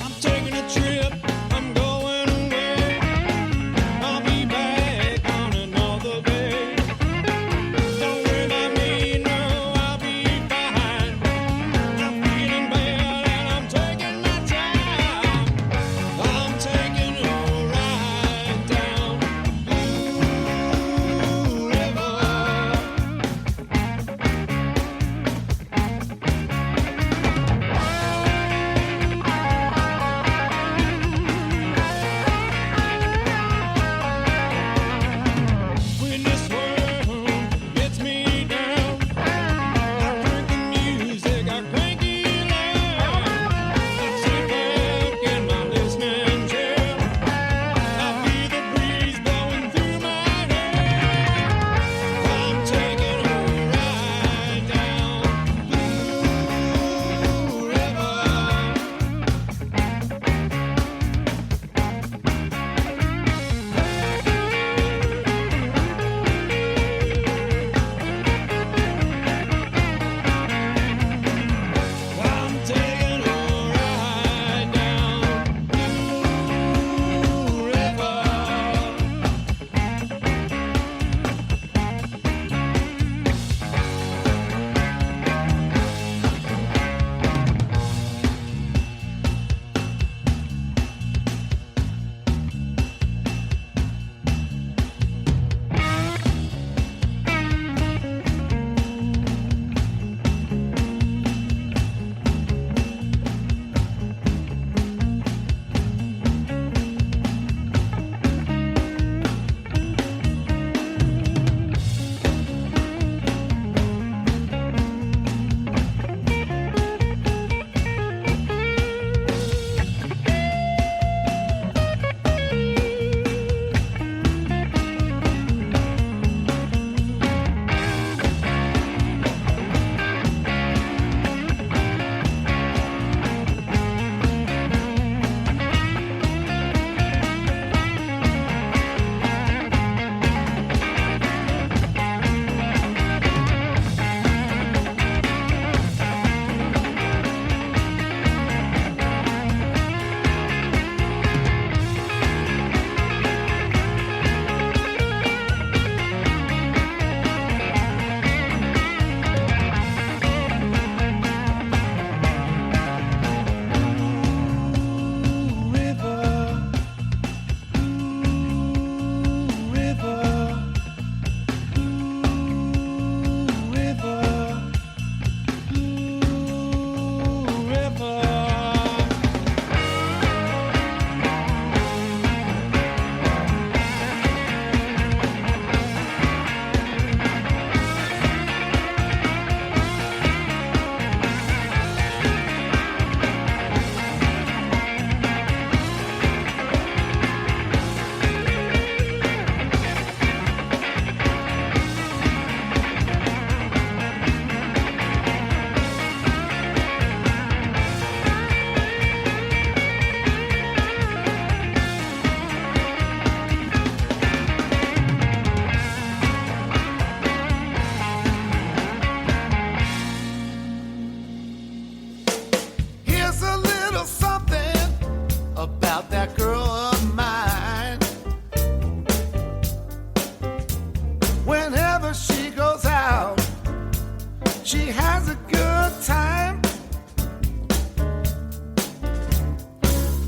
I'm taking a trip, I'm going away.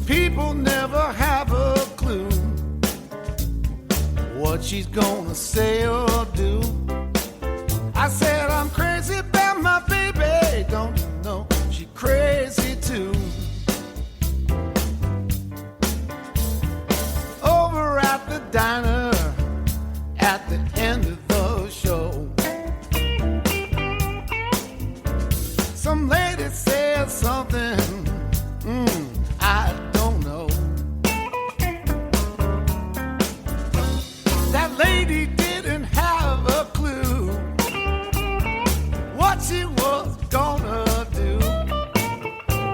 People never have a clue what she's gonna say or do. I said I'm crazy about my baby, don't you know she crazy too. Over at the diner at the end of the show, some lady said something I don't know. That lady didn't have a clue what she was gonna do.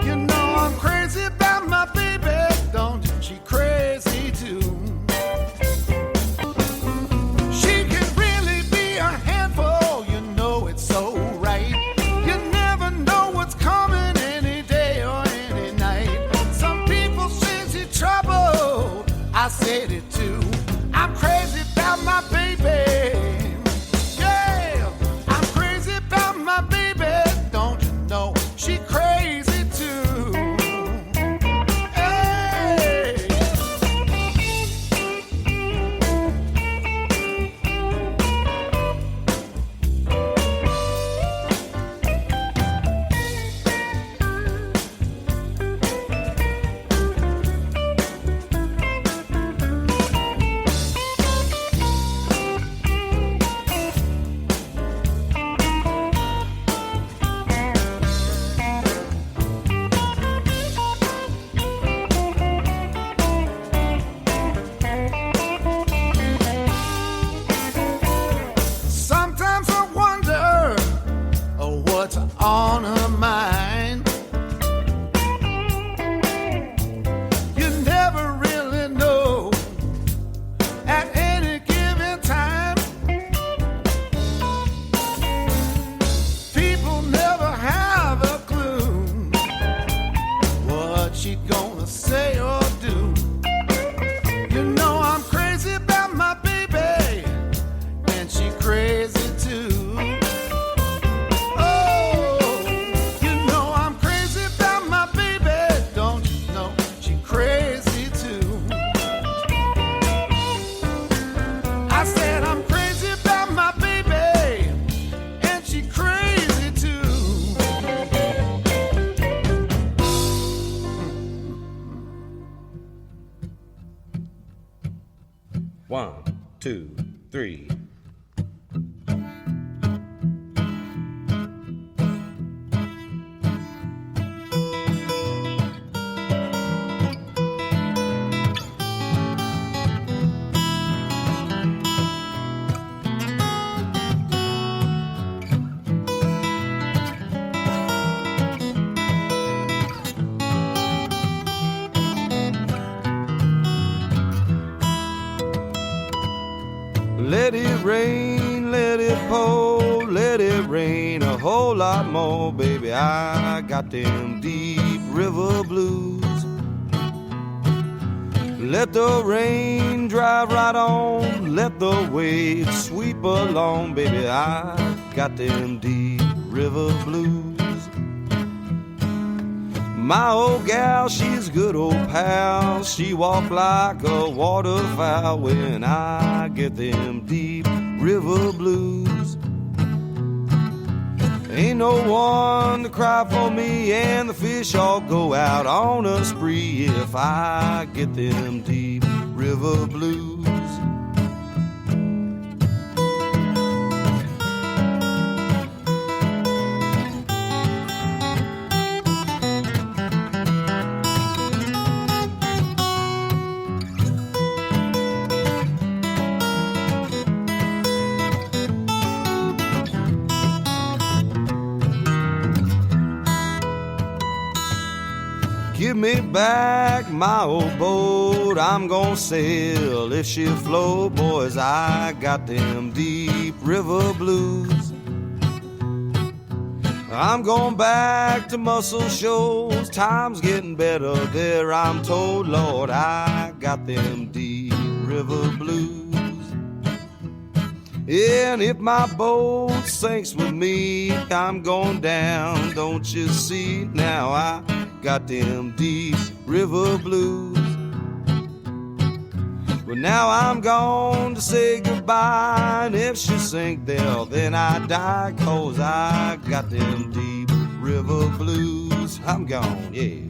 You know I'm crazy about my baby, don't you? She crazy too. She can really be a handful, you know it's so right. You never know what's coming any day or any night. Some people say she's trouble, I said it too. I'm crazy about my baby. Yeah, I'm crazy about my baby, don't you know she crazy too. Hey. Sometimes I wonder what's on her mind. You never really know at any given time. People never have a clue what she gonna say or do. You know I'm crazy about my baby, and she crazy too. Oh, you know I'm crazy about my baby, don't you know she crazy too. I said I'm crazy about my baby, and she crazy too. One, two, three. Let it rain, let it pour, let it rain a whole lot more, baby. I got them deep river blues. Let the rain drive right on, let the waves sweep along, baby. I got them deep river blues. My old gal, she's a good old pal. She walk like a waterfowl when I get them deep river blues. Ain't no one to cry for me, and the fish all go out on a spree if I get them deep river blues. Give me back my old boat, I'm gonna sail if she'll float. Boys, I got them deep river blues. I'm going back to Muscle Shoals, time's getting better there, I'm told. Lord, I got them deep river blues. And if my boat sinks with me, I'm going down, don't you see? Now I got them deep river blues. But now I'm gone to say goodbye, and if she sink there, then I die, 'cause I got them deep river blues. I'm gone, yeah.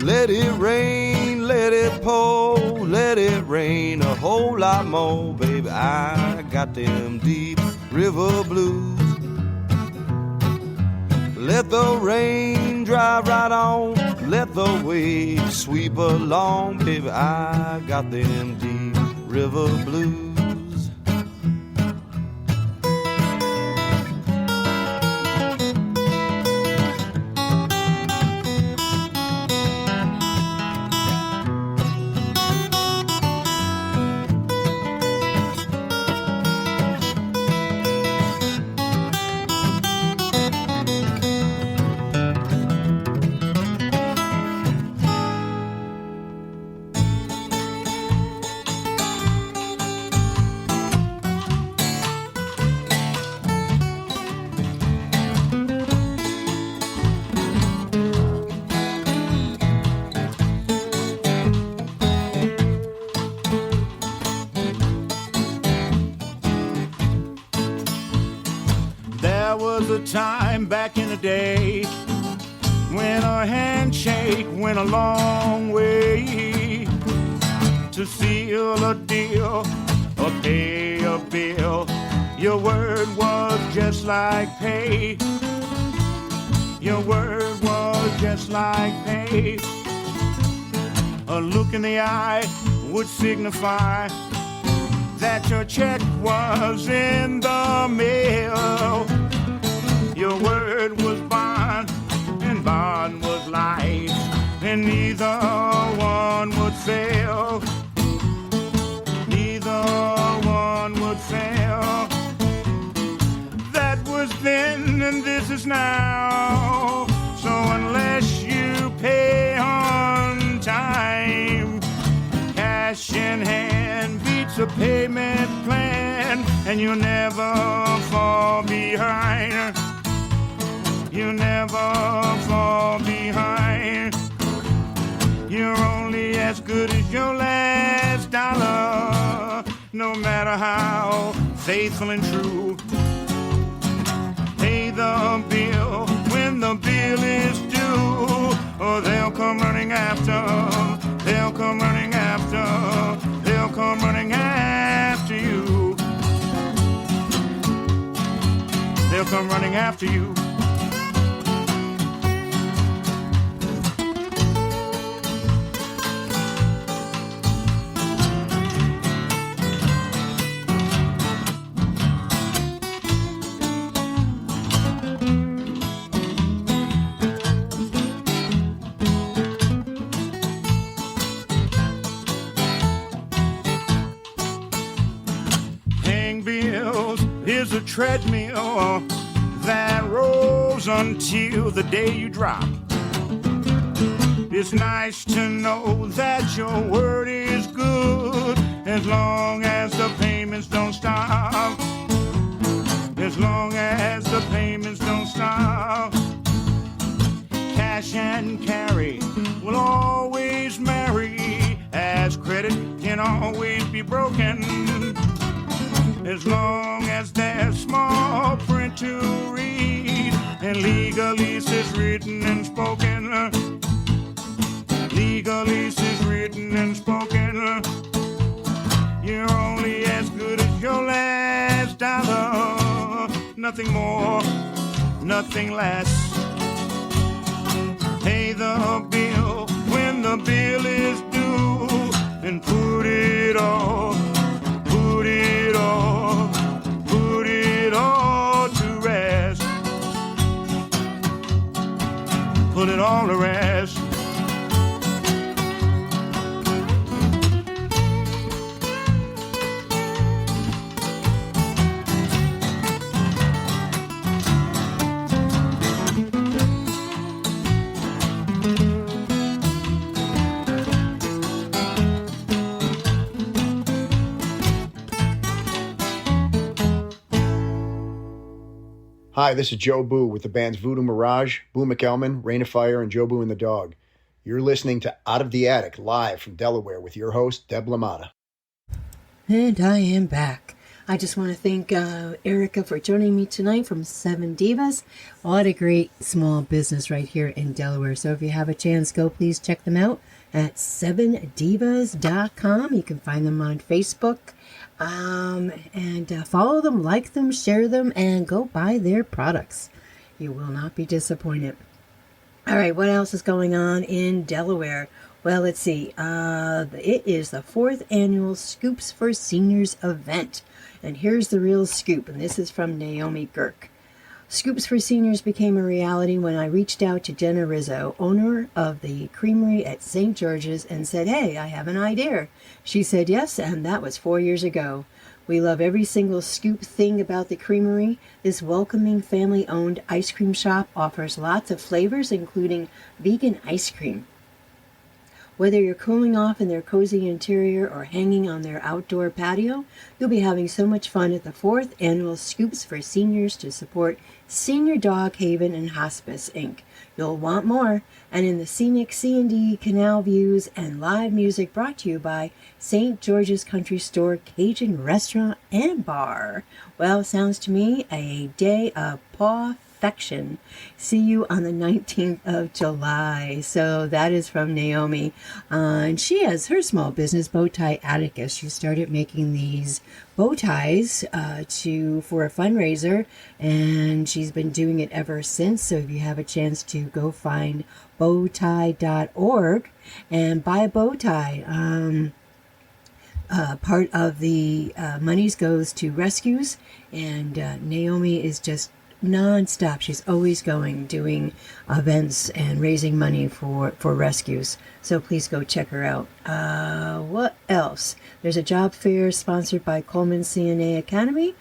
Let it rain, let it pour, let it rain a whole lot more, baby. I got them deep river blues. Let the rain drive right on, let the waves sweep along, baby. I got them deep river blues. There was a time back in the day when a handshake went a long way to seal a deal or pay a bill. Your word was just like pay. Your word was just like pay. A look in the eye would signify that your check was in the mail. Your word was bond, and bond was life, and neither one would fail. Neither one would fail. That was then, and this is now. So unless you pay on time, cash in hand beats a payment plan, and you'll never fall behind. You never fall behind. You're only as good as your last dollar, no matter how faithful and true. Pay the bill when the bill is due, or they'll come running after. They'll come running after. They'll come running after you. They'll come running after you. Is a treadmill that rolls until the day you drop. It's nice to know that your word is good as long as the payments don't stop. As long as the payments don't stop. Cash and carry will always marry, as credit can always be broken. As long as there's small print to read, and legalese is written and spoken. Legalese is written and spoken. You're only as good as your last dollar. Nothing more, nothing less. Pay the bill when the bill is due, and put it all to rest. Put it all to rest. Hi, this is Joe Boo with the bands Voodoo Mirage, Boo McElman, Rain of Fire, and Joe Boo and the Dog. You're listening to Out of the Attic live from Delaware with your host, Deb LaMotta. And I am back. I just want to thank Erica for joining me tonight from Seven Divas. What a great small business right here in Delaware. So if you have a chance, go please check them out at 7divas.com. You can find them on Facebook. And follow them, like them, share them, and go buy their products. You will not be disappointed. All right, what else is going on in Delaware? Well, let's see. It is the 4th annual Scoops for Seniors event. And here's the real scoop, and this is from Naomi Girk. Scoops for Seniors became a reality when I reached out to Jenna Rizzo, owner of the creamery at St. George's, and said, hey, I have an idea. She said yes, and that was 4 years ago. We love every single scoop thing about the creamery. This welcoming family-owned ice cream shop offers lots of flavors, including vegan ice cream. Whether you're cooling off in their cozy interior or hanging on their outdoor patio, you'll be having so much fun at the 4th annual Scoops for Seniors to support Senior Dog Haven and Hospice, Inc. You'll want more. And in the scenic C&D canal views and live music brought to you by St. George's Country Store, Cajun Restaurant and Bar. Well, sounds to me a day of perfection. See you on the 19th of July. So that is from Naomi. And she has her small business, Bowtie Atticus. She started making these bow ties for a fundraiser, and she's been doing it ever since. So if you have a chance to go find bowtie.org and buy a bow tie. Part of the monies goes to rescues, and Naomi is just non-stop. She's always doing events and raising money for rescues. So please go check her out. What else? There's a job fair sponsored by Coleman CNA Academy.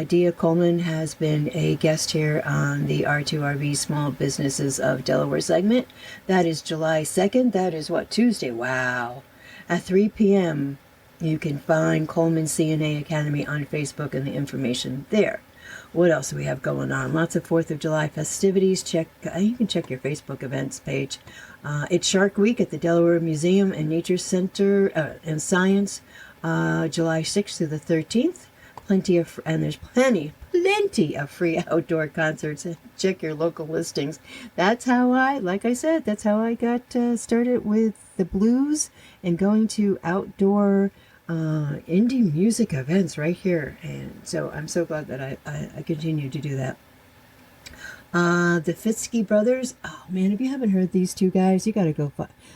Dia Coleman has been a guest here on the R2RB Small Businesses of Delaware segment. That is July 2nd. That is Tuesday? Wow. At 3 p.m. You can find Coleman CNA Academy on Facebook and the information there. What else do we have going on? Lots of 4th of July festivities. You can check your Facebook events page. It's Shark Week at the Delaware Museum and Nature Center and Science, July 6th through the 13th. There's plenty of free outdoor concerts. Check your local listings. That's how I got started with the blues and going to outdoor indie music events right here, and so I'm so glad that I continue to do that. The Fitzky brothers, oh man, if you haven't heard these two guys, you gotta go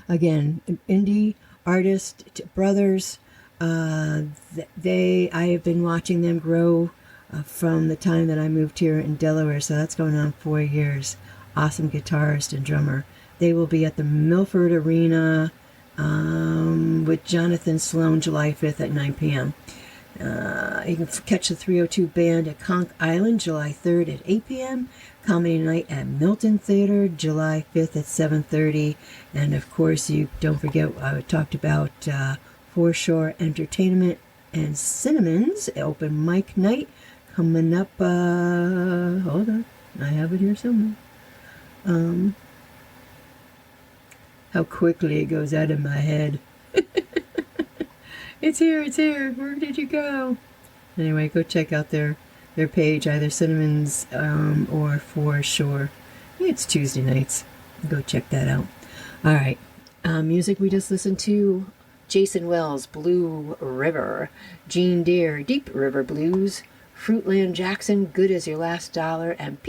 again. Indie artist brothers. I have been watching them grow from the time that I moved here in Delaware, so that's going on 4 years. Awesome guitarist and drummer. They will be at the Milford Arena with Jonathan Sloan, July 5th at 9 p.m. You can catch the 302 Band at Conch Island, July 3rd at 8 p.m. Comedy Night at Milton Theater, July 5th at 7:30. And of course, you don't forget, I talked about Foreshore Entertainment and Cinnamon's open mic night coming up. Hold on, I have it here somewhere. How quickly it goes out of my head. It's here. Where did you go? Anyway, go check out their page, either Cinnamon's or Foreshore. It's Tuesday nights. Go check that out. All right. Music we just listened to. Jason Wells, Blue River. Gene Deere, Deep River Blues. Fruitland Jackson, Good as Your Last Dollar. And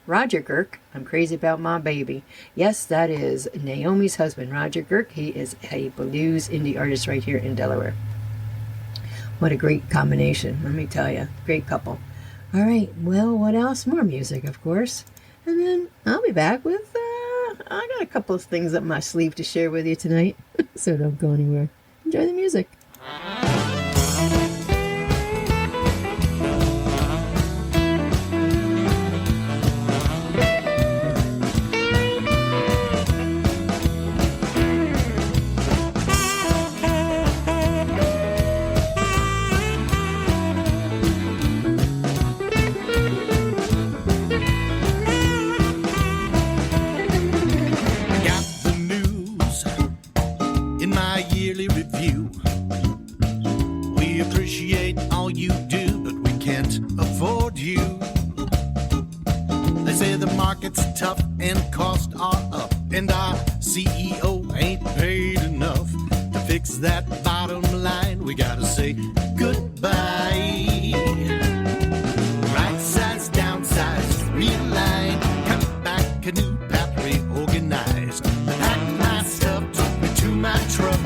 Roger Girk, I'm Crazy About My Baby. Yes, that is Naomi's husband, Roger Girk. He is a blues indie artist right here in Delaware. What a great combination, let me tell you. Great couple. All right, well, what else? More music, of course. And then I'll be back with, I got a couple of things up my sleeve to share with you tonight. So don't go anywhere. Enjoy the music. you. They say the market's tough and costs are up, and our CEO ain't paid enough to fix that bottom line. We gotta say goodbye. Right size, downsize, realign, cut back a new path, reorganize. Pack my stuff, took me to my truck,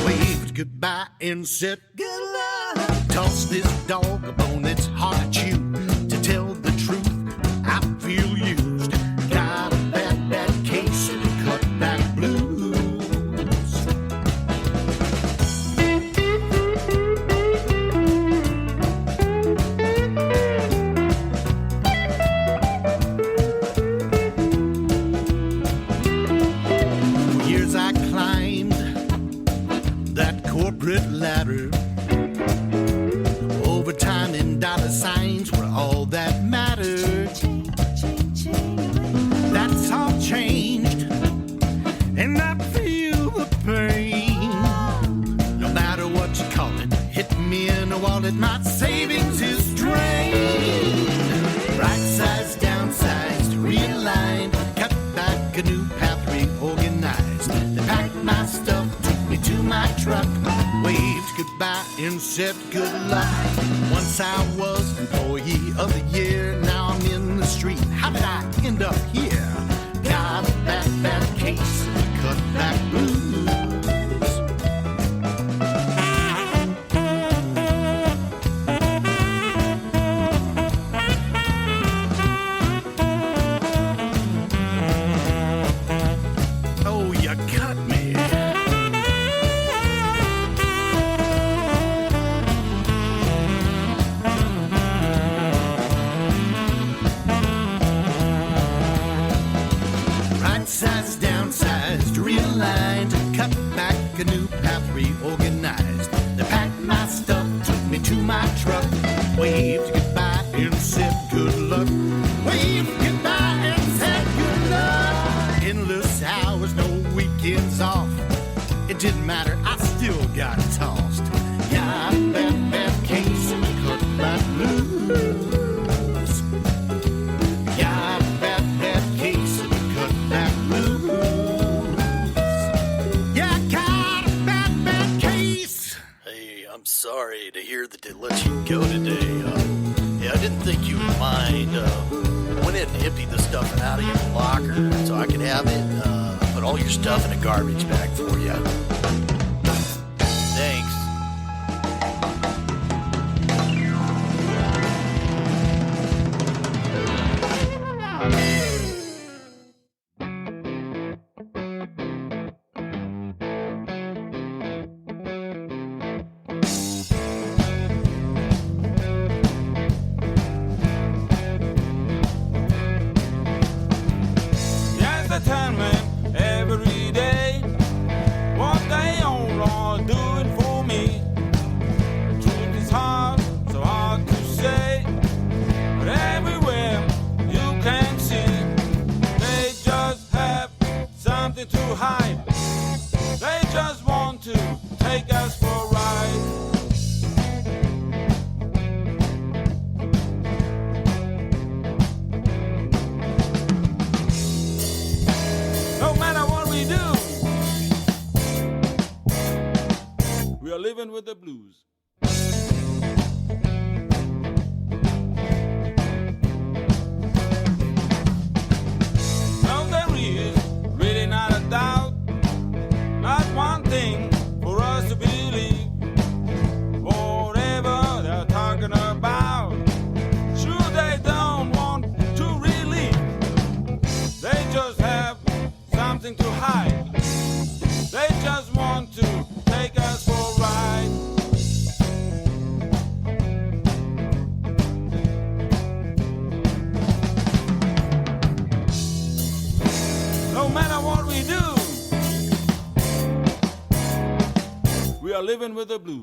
waved goodbye and said good luck. Toss this dog a bone that's hard to chew. To tell the truth, I feel used. Got a bad, bad case of the cutback blues. For years I climbed that corporate ladder. Overtime and dollar signs were all that mattered. That's all changed, and I feel the pain. No matter what you call it, hit me in the wallet, my savings is drained. Right size, downsized, realigned, cut back a new path, reorganized. They packed my stuff, took me to my truck, waved goodbye and said good luck. Once I was employee of the year, now I'm in the street. How did I end up here? Got a bad, bad case of the cutback blues. Oh, you cut me. Right size, downsized, realigned, cut back a new path, reorganized. They packed my stuff, took me to my truck, waved goodbye and said good luck. Waved goodbye and said good luck. Endless hours, no weekends off. It didn't matter, I still got tossed. Got a bad, bad case of the cutback blues. Got a bad, bad case of the cutback blues. Yeah, I got a bad, bad case. Hey, I'm sorry to hear that they let you go today. Yeah, I didn't think you would mind. I went ahead and emptied the stuff out of your locker so I could have it. Put all your stuff in a garbage bag for you. Thanks. Yes, the time man, every day. What they all are doing for me. The truth is hard, so hard to say. But everywhere you can see, they just have something to hide. They just want to take us for a ride. No matter what we do, we are living with the blues. No, there is really not a doubt, not one thing for us to believe. Whatever they're talking about, sure they don't want to relieve. They just have something to hide. They just want to take us for a ride. No matter what we do, we are living with the blues.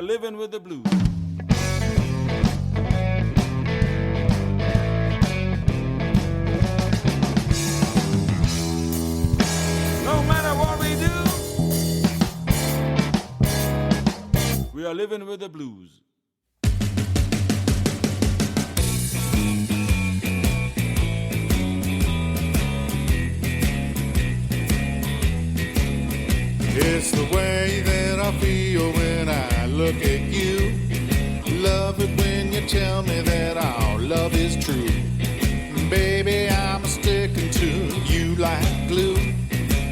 living with the blues. No matter what we do, we are living with the blues. It's the way that I feel when I look at you. Love it when you tell me that our love is true. Baby, I'm sticking to you like glue.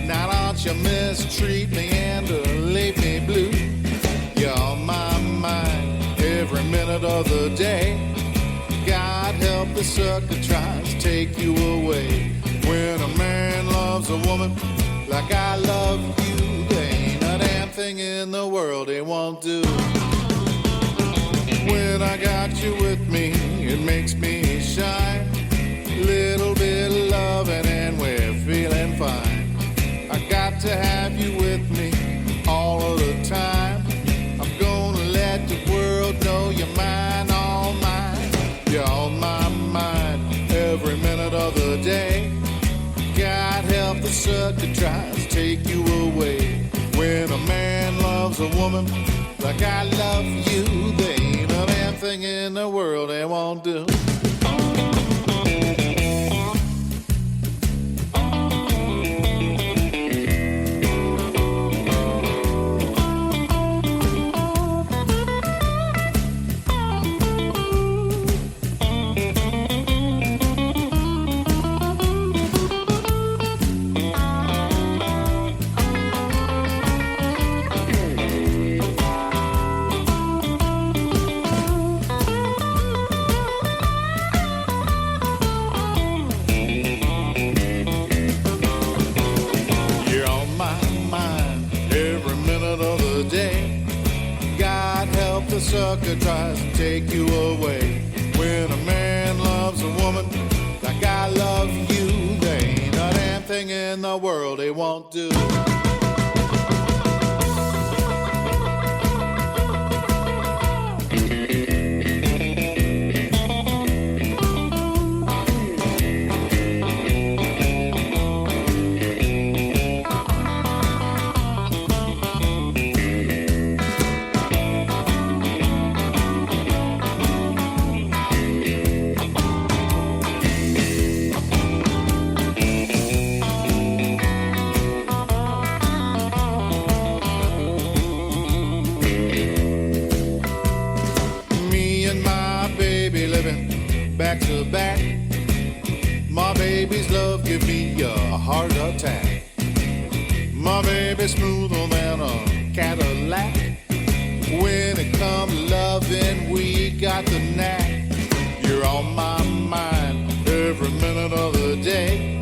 Now don't you mistreat me and leave me blue. You're on my mind every minute of the day. God help the sucker tries to take you away. When a man loves a woman like I love you, there ain't a damn thing in the world they won't do. When I got you with me, it makes me shine. Little bit of loving and we're feeling fine. I got to have you with me all of the time. I'm gonna let the world know you're mine, all mine. You're on my mind every minute of the day. God help the sucker tries to take you away. When a man loves a woman like I love you, there ain't a damn thing in the world they won't do. Sucker tries to take you away. When a man loves a woman like I love you, there ain't a damn thing in the world they won't do. Back to back, my baby's love give me a heart attack. My baby's smoother than a Cadillac. When it comes to loving, we got the knack. You're on my mind every minute of the day.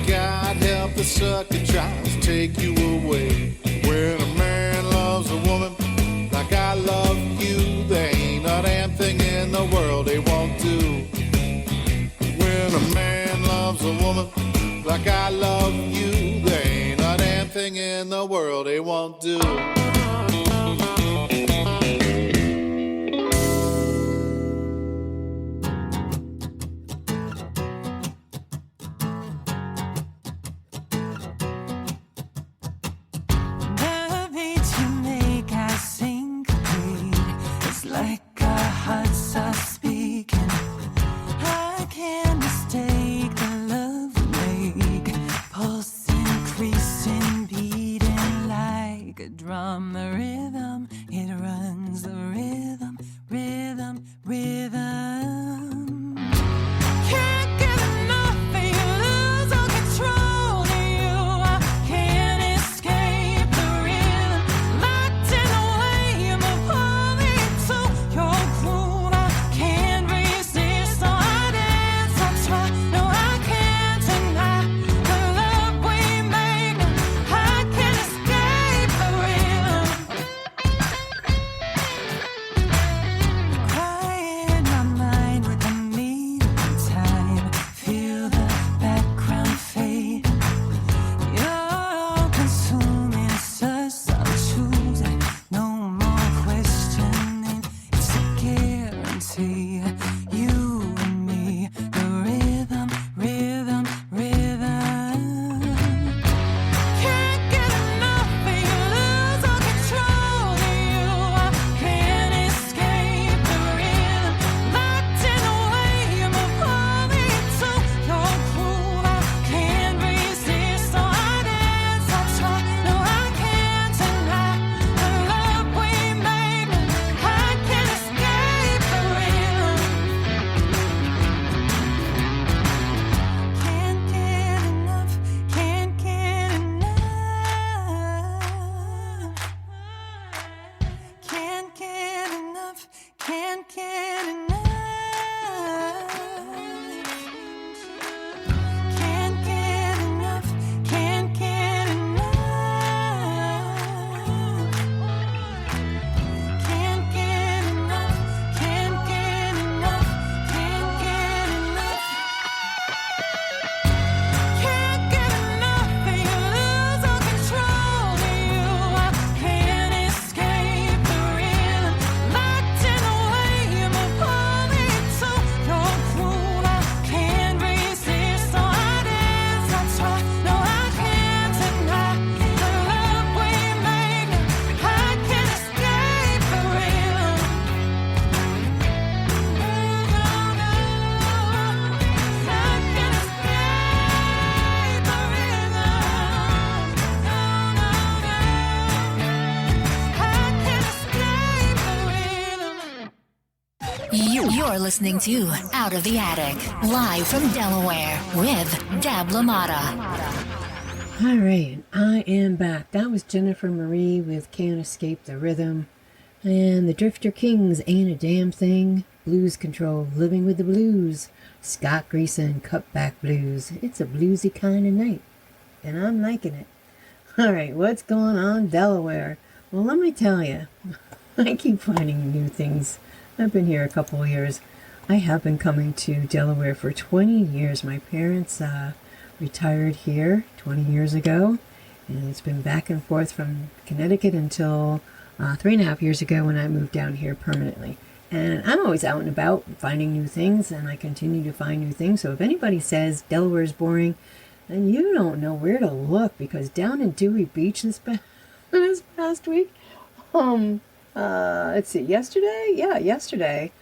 God help the sucker tries to take you away. When a man loves a woman like I love you, there ain't a damn thing in the world they won't do. When a man loves a woman like I love you, there ain't a damn thing in the world they won't do. Drum You're listening to Out of the Attic, live from Delaware with Deb Lamata. All right, I am back. That was Jennifer Marie with Can't Escape the Rhythm. And the Drifter Kings, Ain't a Damn Thing. Blues Control, Living with the Blues. Scott Greason, Cutback Blues. It's a bluesy kind of night, and I'm liking it. All right, what's going on, Delaware? Well, let me tell you, I keep finding new things. I've been here a couple of years. I have been coming to Delaware for 20 years. My parents retired here 20 years ago, and it's been back and forth from Connecticut until 3.5 years ago when I moved down here permanently. And I'm always out and about finding new things, and I continue to find new things. So if anybody says Delaware's boring, then you don't know where to look, because down in Dewey Beach this past week, let's see, yesterday? Yeah, yesterday.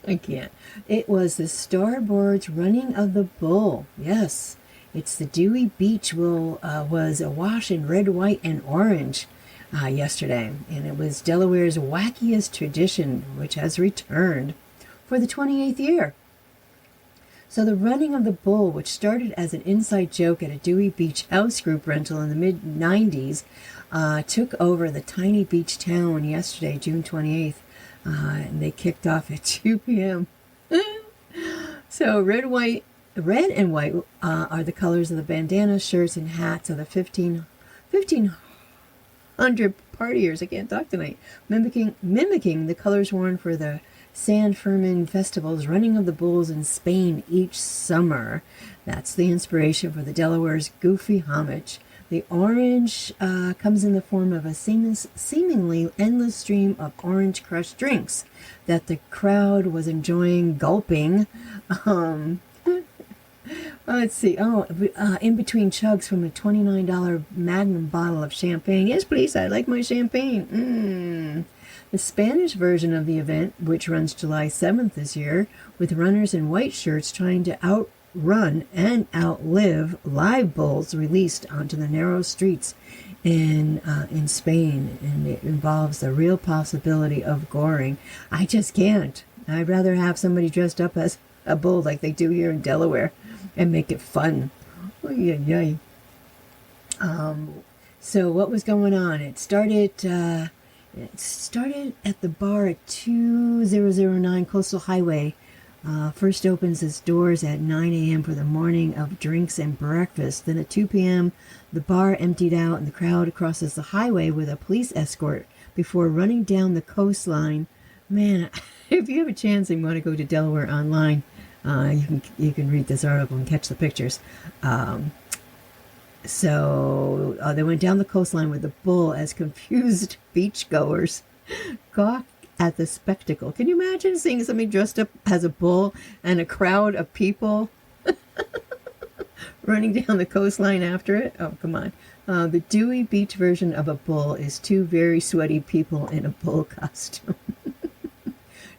I can't. It was the Starboard's Running of the Bull. Yes, it's the Dewey Beach was awash in red, white, and orange yesterday. And it was Delaware's wackiest tradition, which has returned for the 28th year. So the Running of the Bull, which started as an inside joke at a Dewey Beach house group rental in the mid-90s, took over the tiny beach town yesterday, June 28th, and they kicked off at 2 p.m. So red and white are the colors of the bandanas, shirts, and hats of the 1,500 partiers. I can't talk tonight. Mimicking the colors worn for the San Fermin Festival's Running of the Bulls in Spain each summer. That's the inspiration for the Delaware's goofy homage. The orange comes in the form of a seemingly endless stream of orange crushed drinks that the crowd was enjoying gulping. Let's see. In between chugs from a $29 Magnum bottle of champagne. Yes, please. I like my champagne. The Spanish version of the event, which runs July 7th this year, with runners in white shirts trying to outrun and outlive live bulls released onto the narrow streets in Spain, and it involves the real possibility of goring. I just can't. I'd rather have somebody dressed up as a bull like they do here in Delaware and make it fun. So what was going on? It started at the bar at 2009 Coastal Highway. First opens its doors at 9 a.m. for the morning of drinks and breakfast. Then at 2 p.m., the bar emptied out and the crowd crosses the highway with a police escort before running down the coastline. Man, if you have a chance and you want to go to Delaware online, you can read this article and catch the pictures. So they went down the coastline with the bull as confused beachgoers gawked at the spectacle. Can you imagine seeing somebody dressed up as a bull and a crowd of people running down the coastline after it? Oh, come on. The Dewey Beach version of a bull is two very sweaty people in a bull costume.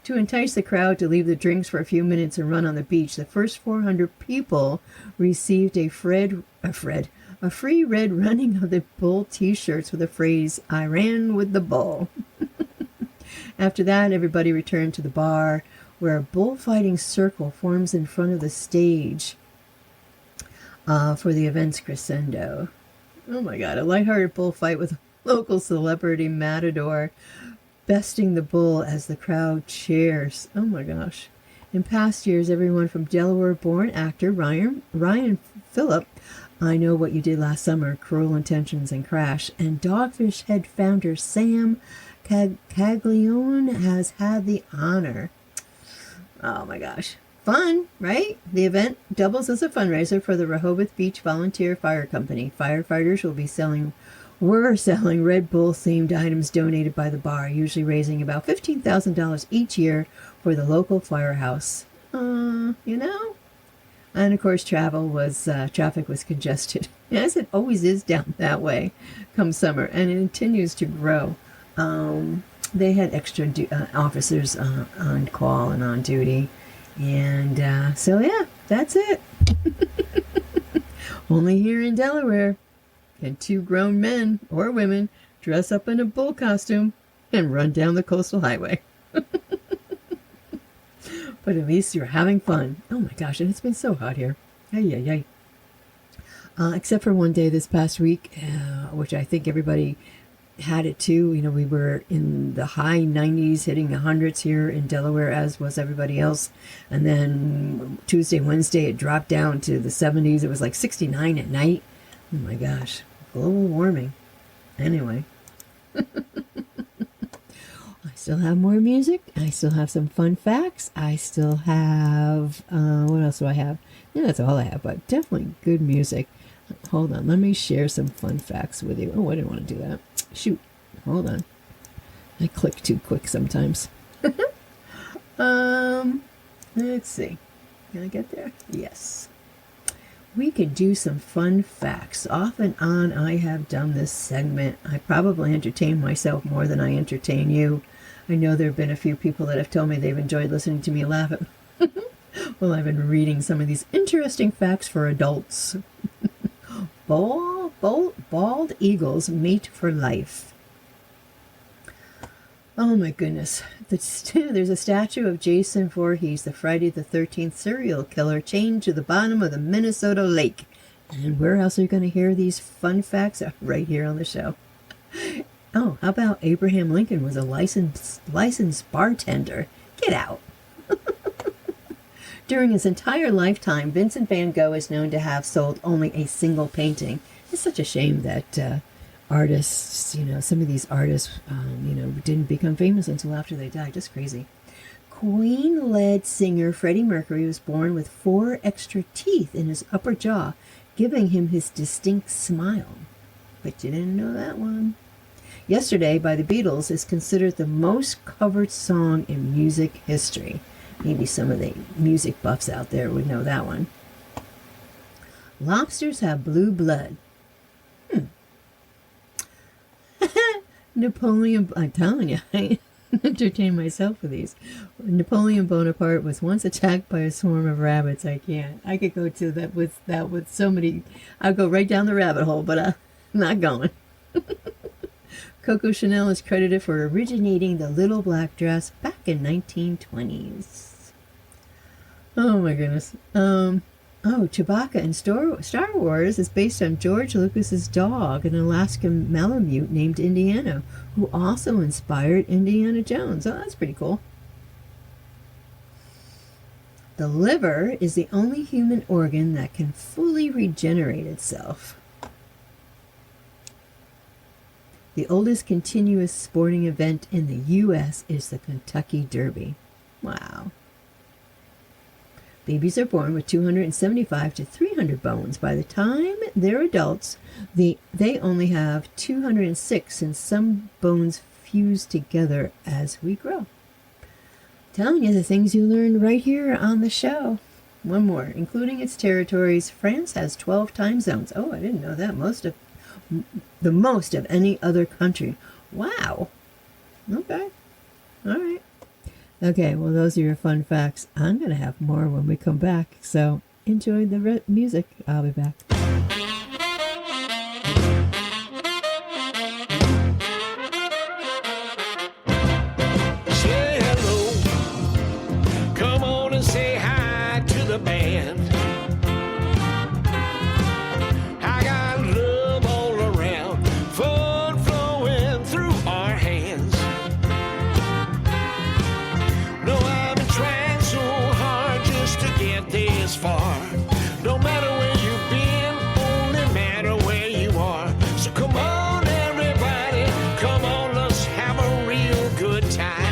To entice the crowd to leave the drinks for a few minutes and run on the beach, the first 400 people received a free red Running of the Bull t-shirts with the phrase, "I ran with the bull." After that, everybody returned to the bar, where a bullfighting circle forms in front of the stage for the event's crescendo. Oh my God, a lighthearted bullfight with local celebrity matador besting the bull as the crowd cheers. Oh my gosh. In past years, everyone from Delaware-born actor Ryan Phillip, I Know What You Did Last Summer, Cruel Intentions, and Crash, and Dogfish Head founder Sam Caglione has had the honor. Oh my gosh. Fun, right? The event doubles as a fundraiser for the Rehoboth Beach Volunteer Fire Company. Firefighters were selling Red Bull themed items donated by the bar, usually raising about $15,000 each year for the local firehouse. And of course, traffic was congested, as it always is down that way come summer, and it continues to grow. They had extra officers on call and on duty, and so yeah, that's it. Only here in Delaware can two grown men or women dress up in a bull costume and run down the coastal highway. But at least you're having fun. Oh my gosh, and it's been so hot here. Ay, ay, ay. Except for one day this past week, which I think everybody had it too. You know, we were in the high 90s, hitting the hundreds here in Delaware, as was everybody else. And then Tuesday, Wednesday, it dropped down to the 70s. It was like 69 at night. Oh my gosh, global warming. Anyway. I still have more music. I still have some fun facts. I still have, what else do I have? Yeah, that's all I have, but definitely good music. Hold on, let me share some fun facts with you. Oh, I didn't want to do that. Shoot, hold on. I click too quick sometimes. Let's see. Can I get there? Yes. We could do some fun facts. Off and on, I have done this segment. I probably entertain myself more than I entertain you. I know there have been a few people that have told me they've enjoyed listening to me laugh at. Well, I've been reading some of these interesting facts for adults. Bald eagles mate for life. Oh my goodness. There's a statue of Jason Voorhees, the Friday the 13th serial killer, chained to the bottom of the Minnesota lake. And where else are you going to hear these fun facts? Right here on the show. Oh, how about Abraham Lincoln was a licensed bartender? Get out. During his entire lifetime, Vincent van Gogh is known to have sold only a single painting. It's such a shame that artists, some of these artists, didn't become famous until after they died. Just crazy. Queen-led singer Freddie Mercury was born with 4 extra teeth in his upper jaw, giving him his distinct smile. But you didn't know that one. Yesterday by the Beatles is considered the most covered song in music history. Maybe some of the music buffs out there would know that one. Lobsters have blue blood. Napoleon, I'm telling you, I entertain myself with these. Napoleon Bonaparte was once attacked by a swarm of rabbits. I could go to that with so many. I'll go right down the rabbit hole, but I'm not going. Coco Chanel is credited for originating the little black dress back in 1920s. Oh my goodness. Chewbacca in Star Wars is based on George Lucas's dog, an Alaskan Malamute named Indiana, who also inspired Indiana Jones. Oh, that's pretty cool. The liver is the only human organ that can fully regenerate itself. The oldest continuous sporting event in the U.S. is the Kentucky Derby. Wow. Babies are born with 275 to 300 bones. By the time they're adults, they only have 206, and some bones fuse together as we grow. Telling you the things you learned right here on the show. One more. Including its territories, France has 12 time zones. Oh, I didn't know that. The most of any other country. Wow. Okay. All right. Okay, well, those are your fun facts. I'm going to have more when we come back, so enjoy the music. I'll be back. Say hello. Come on and say hi to the band. I got love all around, fun flowing through our hands. No, I've been trying so hard just to get this far. No matter where you've been, only matter where you are. So come on, everybody, come on, let's have a real good time.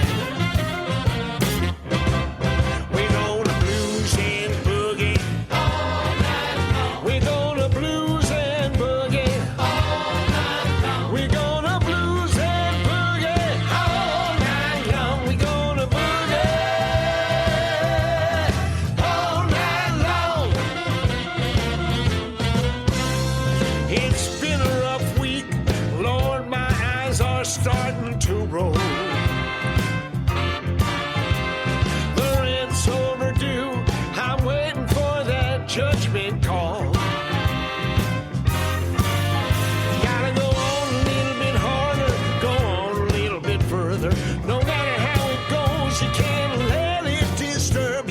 We're gonna blues and boogie all night long. We're gonna blues and boogie all night long. We're gonna blues and boogie all night long. We're gonna boogie all night long. It's been a rough week, Lord, my eyes are starting to roll. The rent's overdue, I'm waiting for that judgment call. Gotta go on a little bit harder, go on a little bit further. No matter how it goes, you can't let it disturb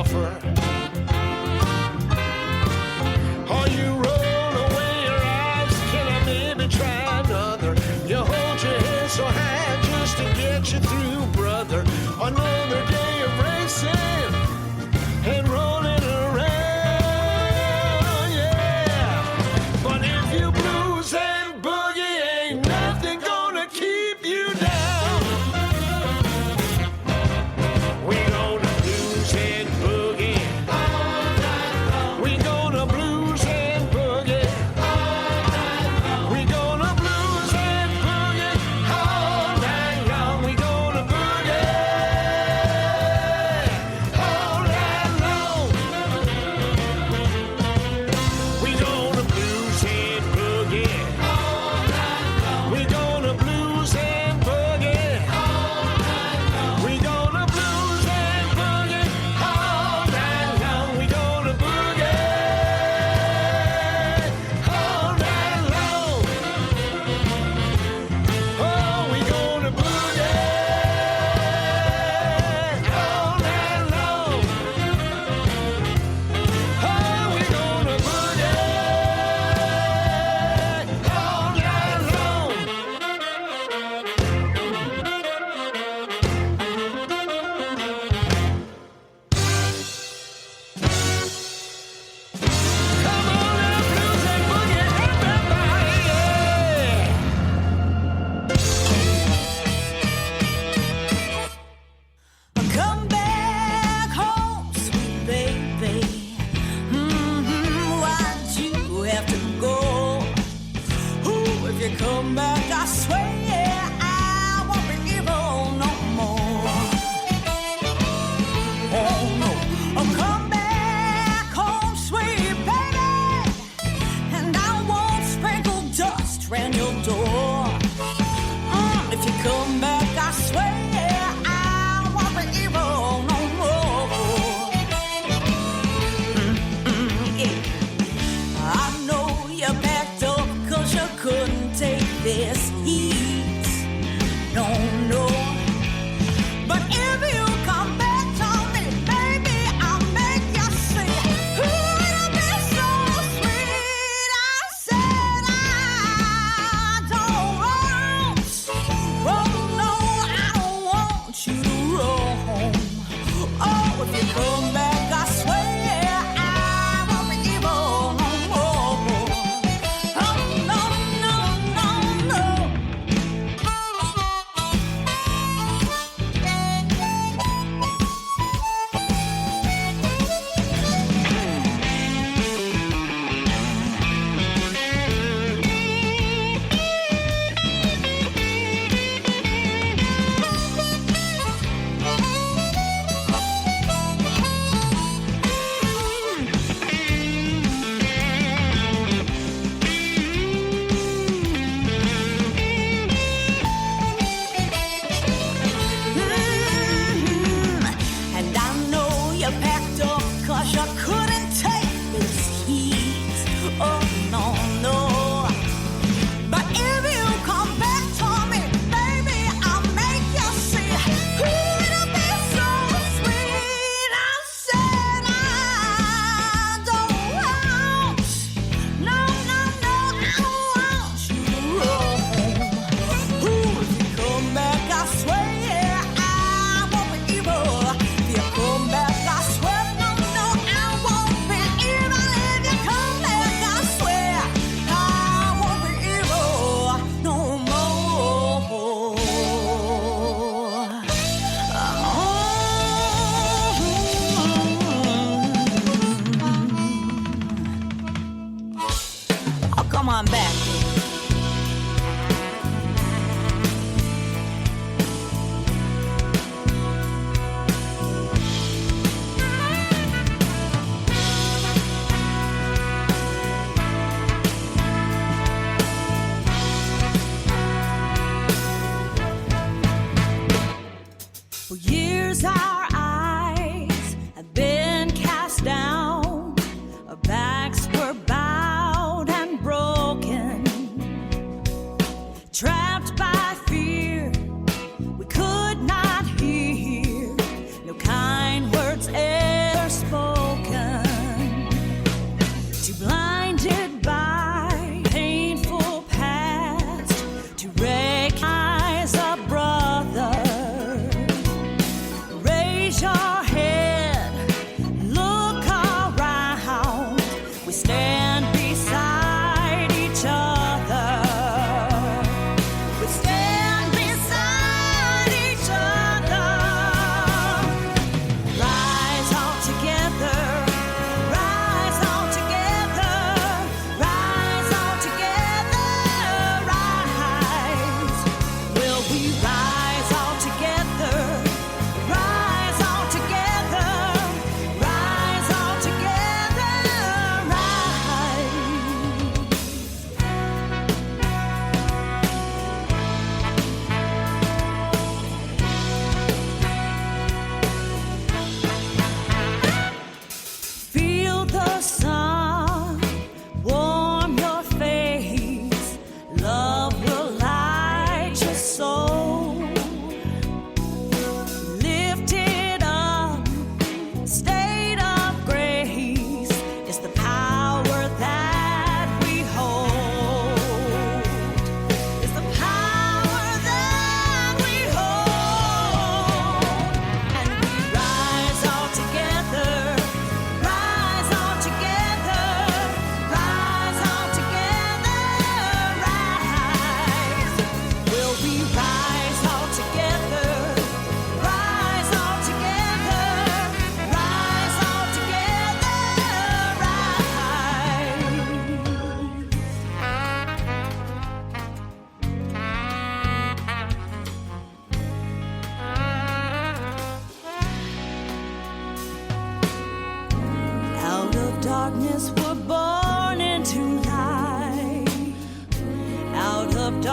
offer. Or you roll away your eyes, can I maybe try another? You hold your head so high just to get you through, brother. Another day of racing and rolling around, yeah. But if you blues and boogie, ain't nothing gonna keep you down. We gonna blues and boogie all night long. We gonna blues and boogie all night long. We gonna blues and boogie all night long. We gonna boogie all night long. We gonna blues and boogie all night long. We gonna blues and boogie all night long. We gonna blues and boogie all night long. We gonna boogie all night long. Oh, we gonna boogie all night long. Oh, we gonna boogie all night long. Come on now, blues and boogie, everybody, yeah. Come back home, sweet baby. Why'd you have to go? Ooh, if you come back, I swear I won't be evil no more. Oh no, oh, come back home, sweet baby, and I won't sprinkle dust round your door. If you come back, I swear I won't be evil no more. Yeah. I know you backed up 'cause you couldn't take this heat. No, no. But if you come back to me, baby, I'll make you see. Ooh, it'll be so sweet. I said I don't want. Oh no, I don't want you to roam. Oh, if you come back, I swear I won't be evil no more. Oh no, no, no, no. And I know you packed up 'cause you couldn't take this heat. Oh no, no. But if you come back to me, baby, I'll make you see. Ooh, it'll be so sweet. I said I don't want. No, no, no, I don't want you to roam. Ooh, if you come back, I swear I won't be evil. If you come back, I swear, no, no, I won't be evil. If you come back, I swear I won't be evil no more. Oh, come on back. For years our eyes have been cast down, our backs were bowed and broken.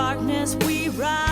darkness we rise.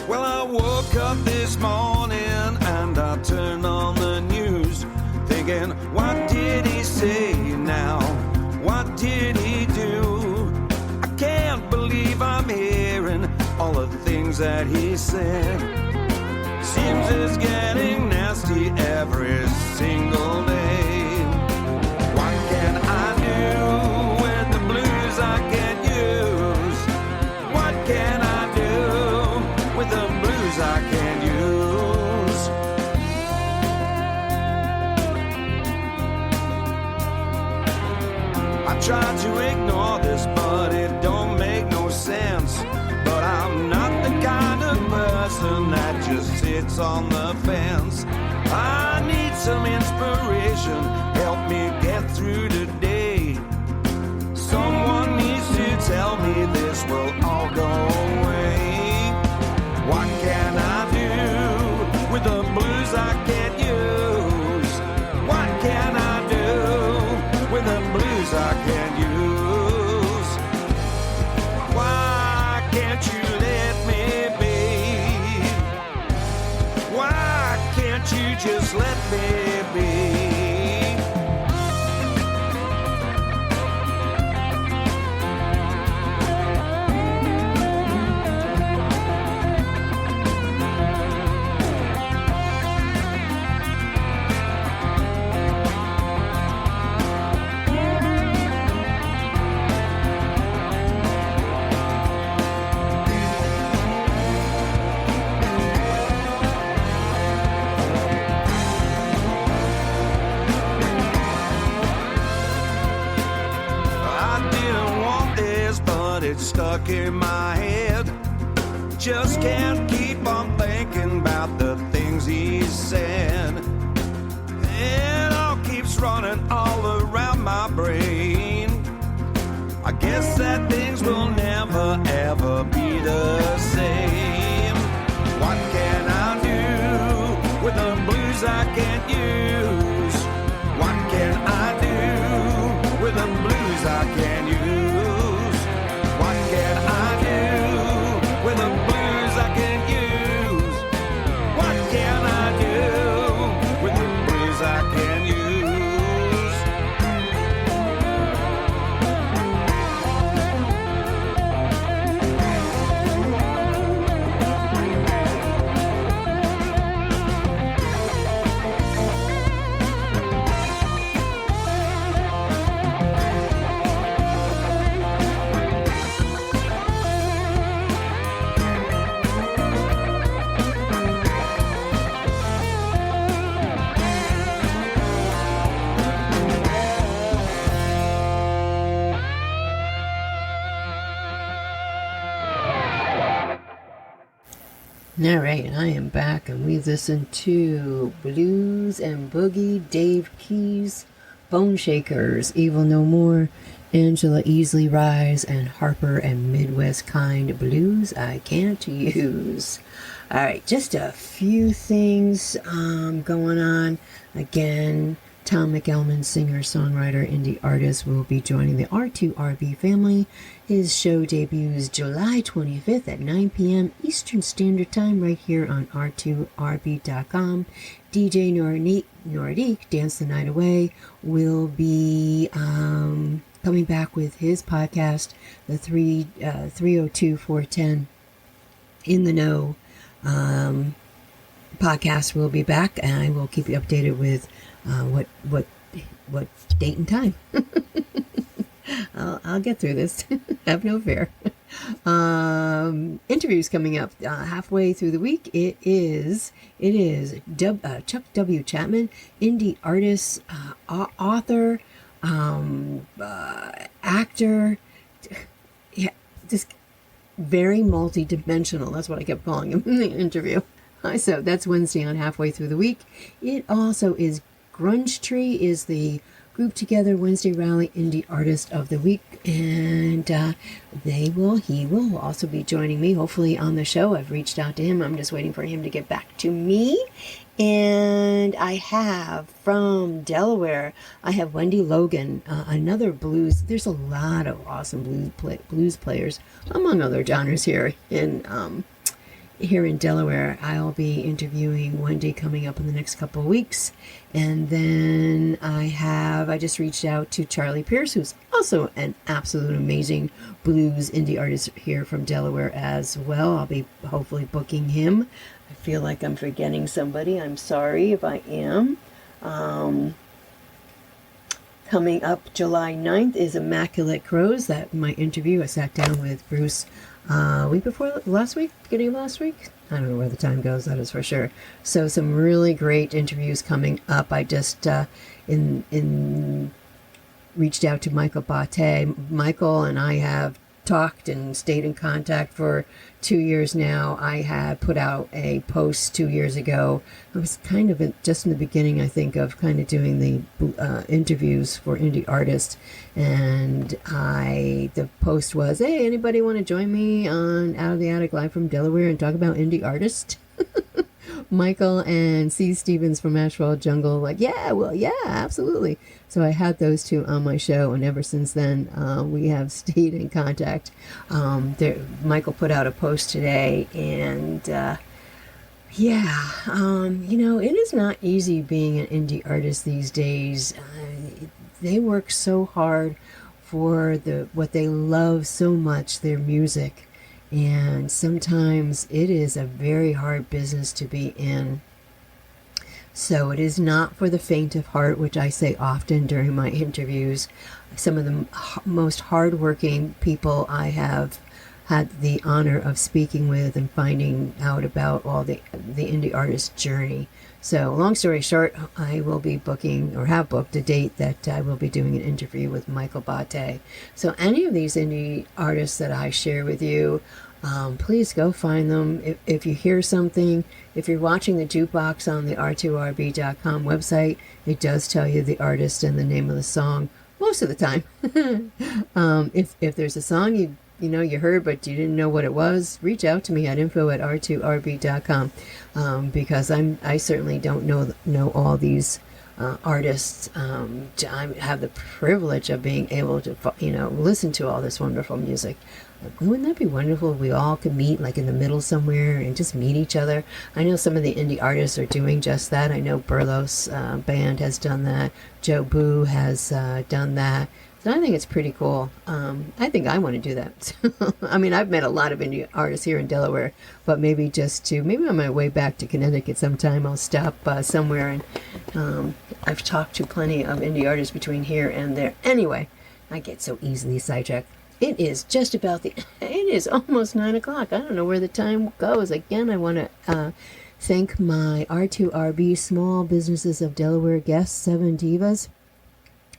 Well, I woke up this morning and I turned on the news, thinking, what did he say now? What did he do? I can't believe I'm hearing all the things that he said. Seems it's getting nasty every single day. What can I do with the blues I can't use? What can I do with the blues I can't use? I try to ignore this, but it don't make no sense. But I'm not the kind of person that just sits on the fence. I need some inspiration, help me get through today. Someone needs to tell me this will all go away. What can I do with the blues I can't use? What can I do with the blues I can't use? Why can't you let me be? Why can't you just let me be? It's stuck in my head. Just can't keep on thinking about the things he said. It all keeps running all around my brain. I guess that things will never ever be the same. What can I do with the blues I can't use? What can I do with the blues I can't use? What can I do with the blues I can't use? What can I do with the blues I can't use? All right, I am back, and we listened to Blues and Boogie, Dave Keys, Bone Shakers, Evil No More, Angela Easley Rise, and Harper and Midwest Kind Blues I Can't Use. All right, just a few things going on. Again, Tom McElman, singer, songwriter, indie artist, will be joining the R2RB family. His show debuts July 25th at 9 p.m. Eastern Standard Time right here on r2rb.com. DJ Nordique, Dance the Night Away, will be coming back with his podcast, the 302-410 In the Know podcast will be back, and I will keep you updated with what date and time. I'll get through this. Have no fear. Interviews coming up halfway through the week. It is Chuck W. Chapman, indie artist, author, actor. Yeah, just very multi-dimensional. That's what I kept calling him in the interview. So that's Wednesday on halfway through the week. It also is Grunge Tree is the group together Wednesday Rally Indie Artist of the Week, and he will also be joining me hopefully on the show. I've reached out to him. I'm just waiting for him to get back to me. And I have from Delaware, I have Wendy Logan, another blues. There's a lot of awesome blues players among other genres here in Delaware. I'll be interviewing Wendy coming up in the next couple of weeks. And then I just reached out to Charlie Pierce, who's also an absolute amazing blues indie artist here from Delaware as well. I'll be hopefully booking him. I feel like I'm forgetting somebody. I'm sorry if I am. Coming up July 9th is Immaculate Crows. That my interview. I sat down with Bruce beginning of last week. I don't know where the time goes, that is for sure. So some really great interviews coming up. I just reached out to Michael Bate. Michael and I have talked and stayed in contact for 2 years now. I had put out a post 2 years ago. I was kind of just in the beginning, I think, of kind of doing the interviews for indie artists. And the post was, hey, anybody want to join me on Out of the Attic Live from Delaware and talk about indie artists? Michael and C. Stevens from Asheville Jungle, like, yeah, absolutely. So I had those two on my show, and ever since then, we have stayed in contact. Michael put out a post today, and it is not easy being an indie artist these days. They work so hard for what they love so much, their music. And sometimes it is a very hard business to be in. So it is not for the faint of heart, which I say often during my interviews. Some of the most hardworking people I have had the honor of speaking with and finding out about all the indie artist journey. So long story short, I will be booking, or have booked, a date that I will be doing an interview with Michael Bate. So any of these indie artists that I share with you, please go find them. If you hear something, if you're watching the jukebox on the r2rb.com website, it does tell you the artist and the name of the song most of the time. If there's a song you heard but you didn't know what it was, reach out to me at info@r2rb.com, because I certainly don't know all these artists. I have the privilege of being able to listen to all this wonderful music. Wouldn't that be wonderful if we all could meet like in the middle somewhere and just meet each other? I know some of the indie artists are doing just that. I know Burlos Band has done that. Joe Boo has done that. So I think it's pretty cool. I think I want to do that. I mean, I've met a lot of indie artists here in Delaware, but maybe on my way back to Connecticut sometime, I'll stop somewhere. And I've talked to plenty of indie artists between here and there. Anyway, I get so easily sidetracked. It is it is almost 9 o'clock. I don't know where the time goes. Again, I want to thank my R2RB Small Businesses of Delaware guests, Seven Divas.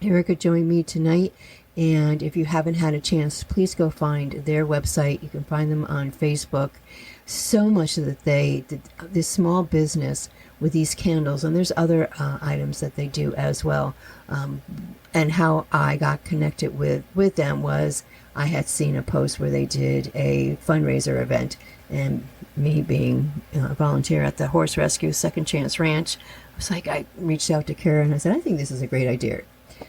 Erica joined me tonight And if you haven't had a chance, please go find their website. You can find them on Facebook. So much that this small business with these candles, and there's other items that they do as well. And how I got connected with them was I had seen a post where they did a fundraiser event, and me being a volunteer at the Horse Rescue Second Chance Ranch, I reached out to Kara and I said, I think this is a great idea.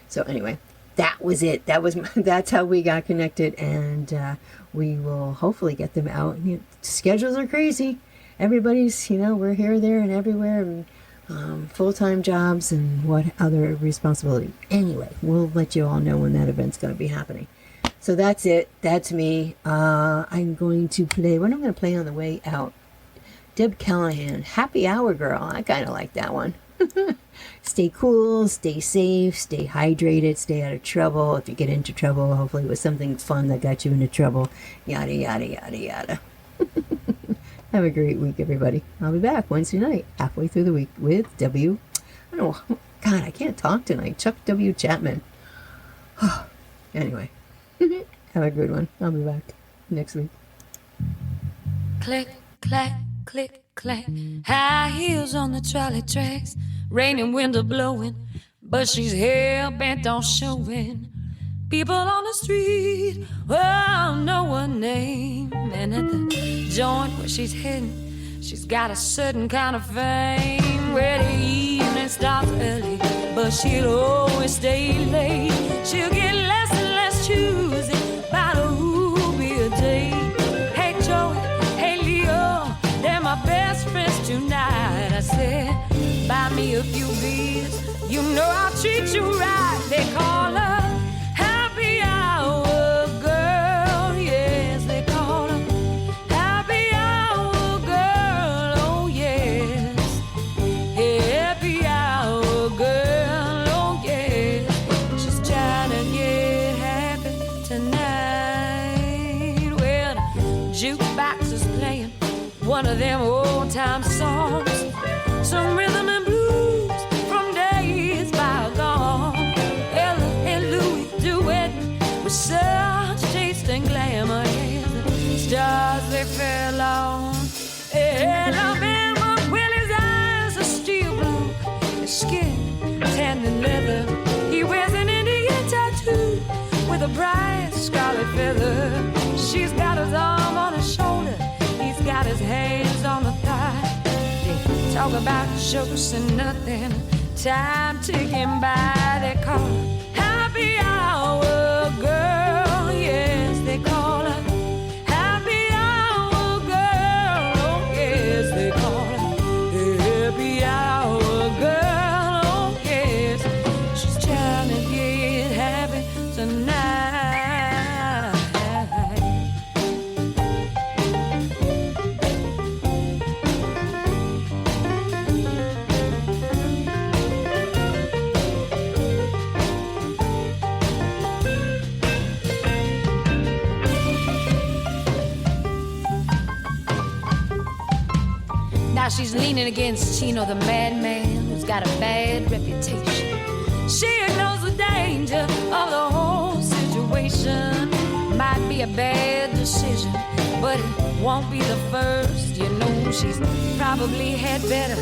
So anyway, that was it. That's how we got connected, and we will hopefully get them out. Schedules are crazy. Everybody's, we're here, there, and everywhere, and full-time jobs and what other responsibility. Anyway, we'll let you all know when that event's going to be happening. So that's it. That's me. I'm going to play. What I'm going to play on the way out? Deb Callahan, Happy Hour Girl. I kind of like that one. Stay cool, stay safe, stay hydrated, stay out of trouble. If you get into trouble, hopefully it was something fun that got you into trouble. Yada, yada, yada, yada. Have a great week, everybody. I'll be back Wednesday night, halfway through the week, with God, I can't talk tonight. Chuck W. Chapman. Anyway, have a good one. I'll be back next week. Click, clack, click, clack. High heels on the trolley tracks. Rain and wind are blowing, but she's hell-bent on showing. People on the street, well, know her name. And at the joint where she's heading, she's got a certain kind of fame. Where the evening starts early, but she'll always stay late. She'll get less and less choosy about who'll be a date. Hey Joey, hey Leo, they're my best friends tonight. I said, buy me a few beers, you know I'll treat you right. They call her Happy Hour Girl, yes, they call her Happy Hour Girl, oh yes, Happy Hour Girl, oh yes. She's trying to get happy tonight. Well, the jukebox is playing one of them old time songs, some rhythm and blues from days bygone. Ella and Louis duetting with such taste and glamour. Yes, the stars they fell on Alabama. Well, his eyes are steel blue, his skin tan and leather. He wears an Indian tattoo with a bright scarlet feather. She's got his arm on his shoulder, he's got his hands on her thigh. They talk about jokes and nothing, time ticking by. They call her Happy Hour Girl, yes, they call her Happy Hour Girl, oh yes, they call her Happy Hour Girl, oh yes. She's trying to get happy tonight. Now she's leaning against Chino, the madman who's got a bad reputation. She knows the danger of the whole situation. Might be a bad decision, but it won't be the first. You know, she's probably had better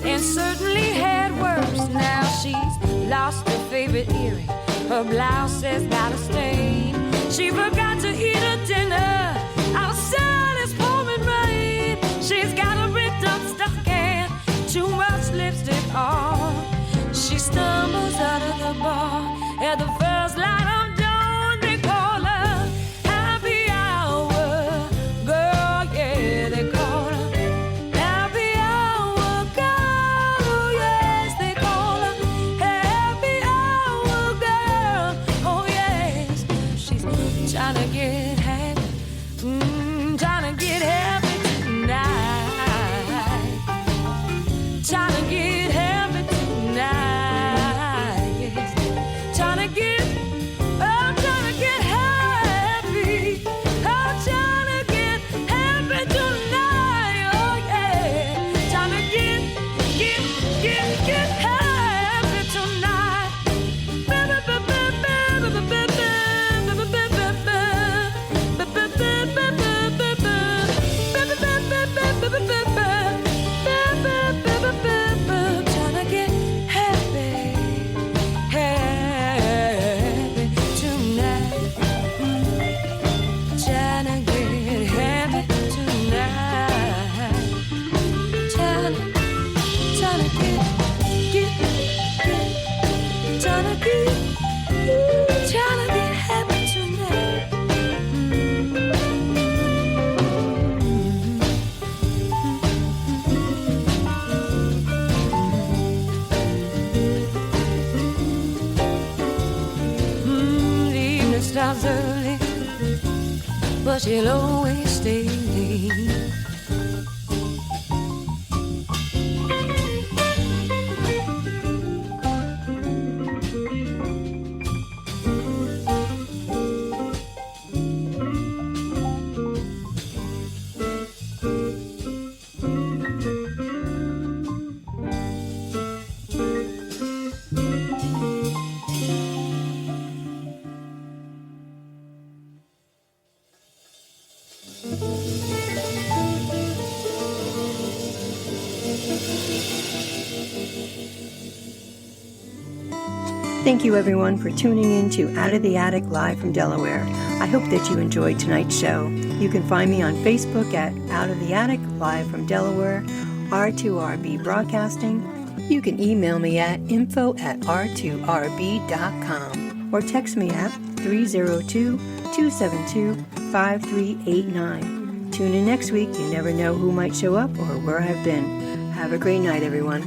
and certainly had worse. Now she's lost her favorite earring, her blouse has got a stain. She forgot to eat her dinner, outside it's pouring rain. She's got a ripped up stocking, too much lipstick on. She stumbles out of the bar at the first light of dawn. They call her Happy Hour Girl, yeah, they call her Happy Hour Girl, oh yes, they call her Happy Hour Girl, oh yes. She's trying to get happy, trying to get happy tonight. Trying to get happy tonight, yes. Trying to get, oh, trying to get happy. Oh, trying to get happy tonight, oh yeah. Trying to get happy tonight. Baby, baby, baby, baby, baby. but she'll always stay. Thank you, everyone, for tuning in to Out of the Attic live from Delaware. I hope that you enjoyed tonight's show. You can find me on Facebook at Out of the Attic live from Delaware, R2RB Broadcasting. You can email me at info@r2rb.com or text me at 302-272-5389. Tune in next week. You never know who might show up or where I've been. Have a great night, everyone.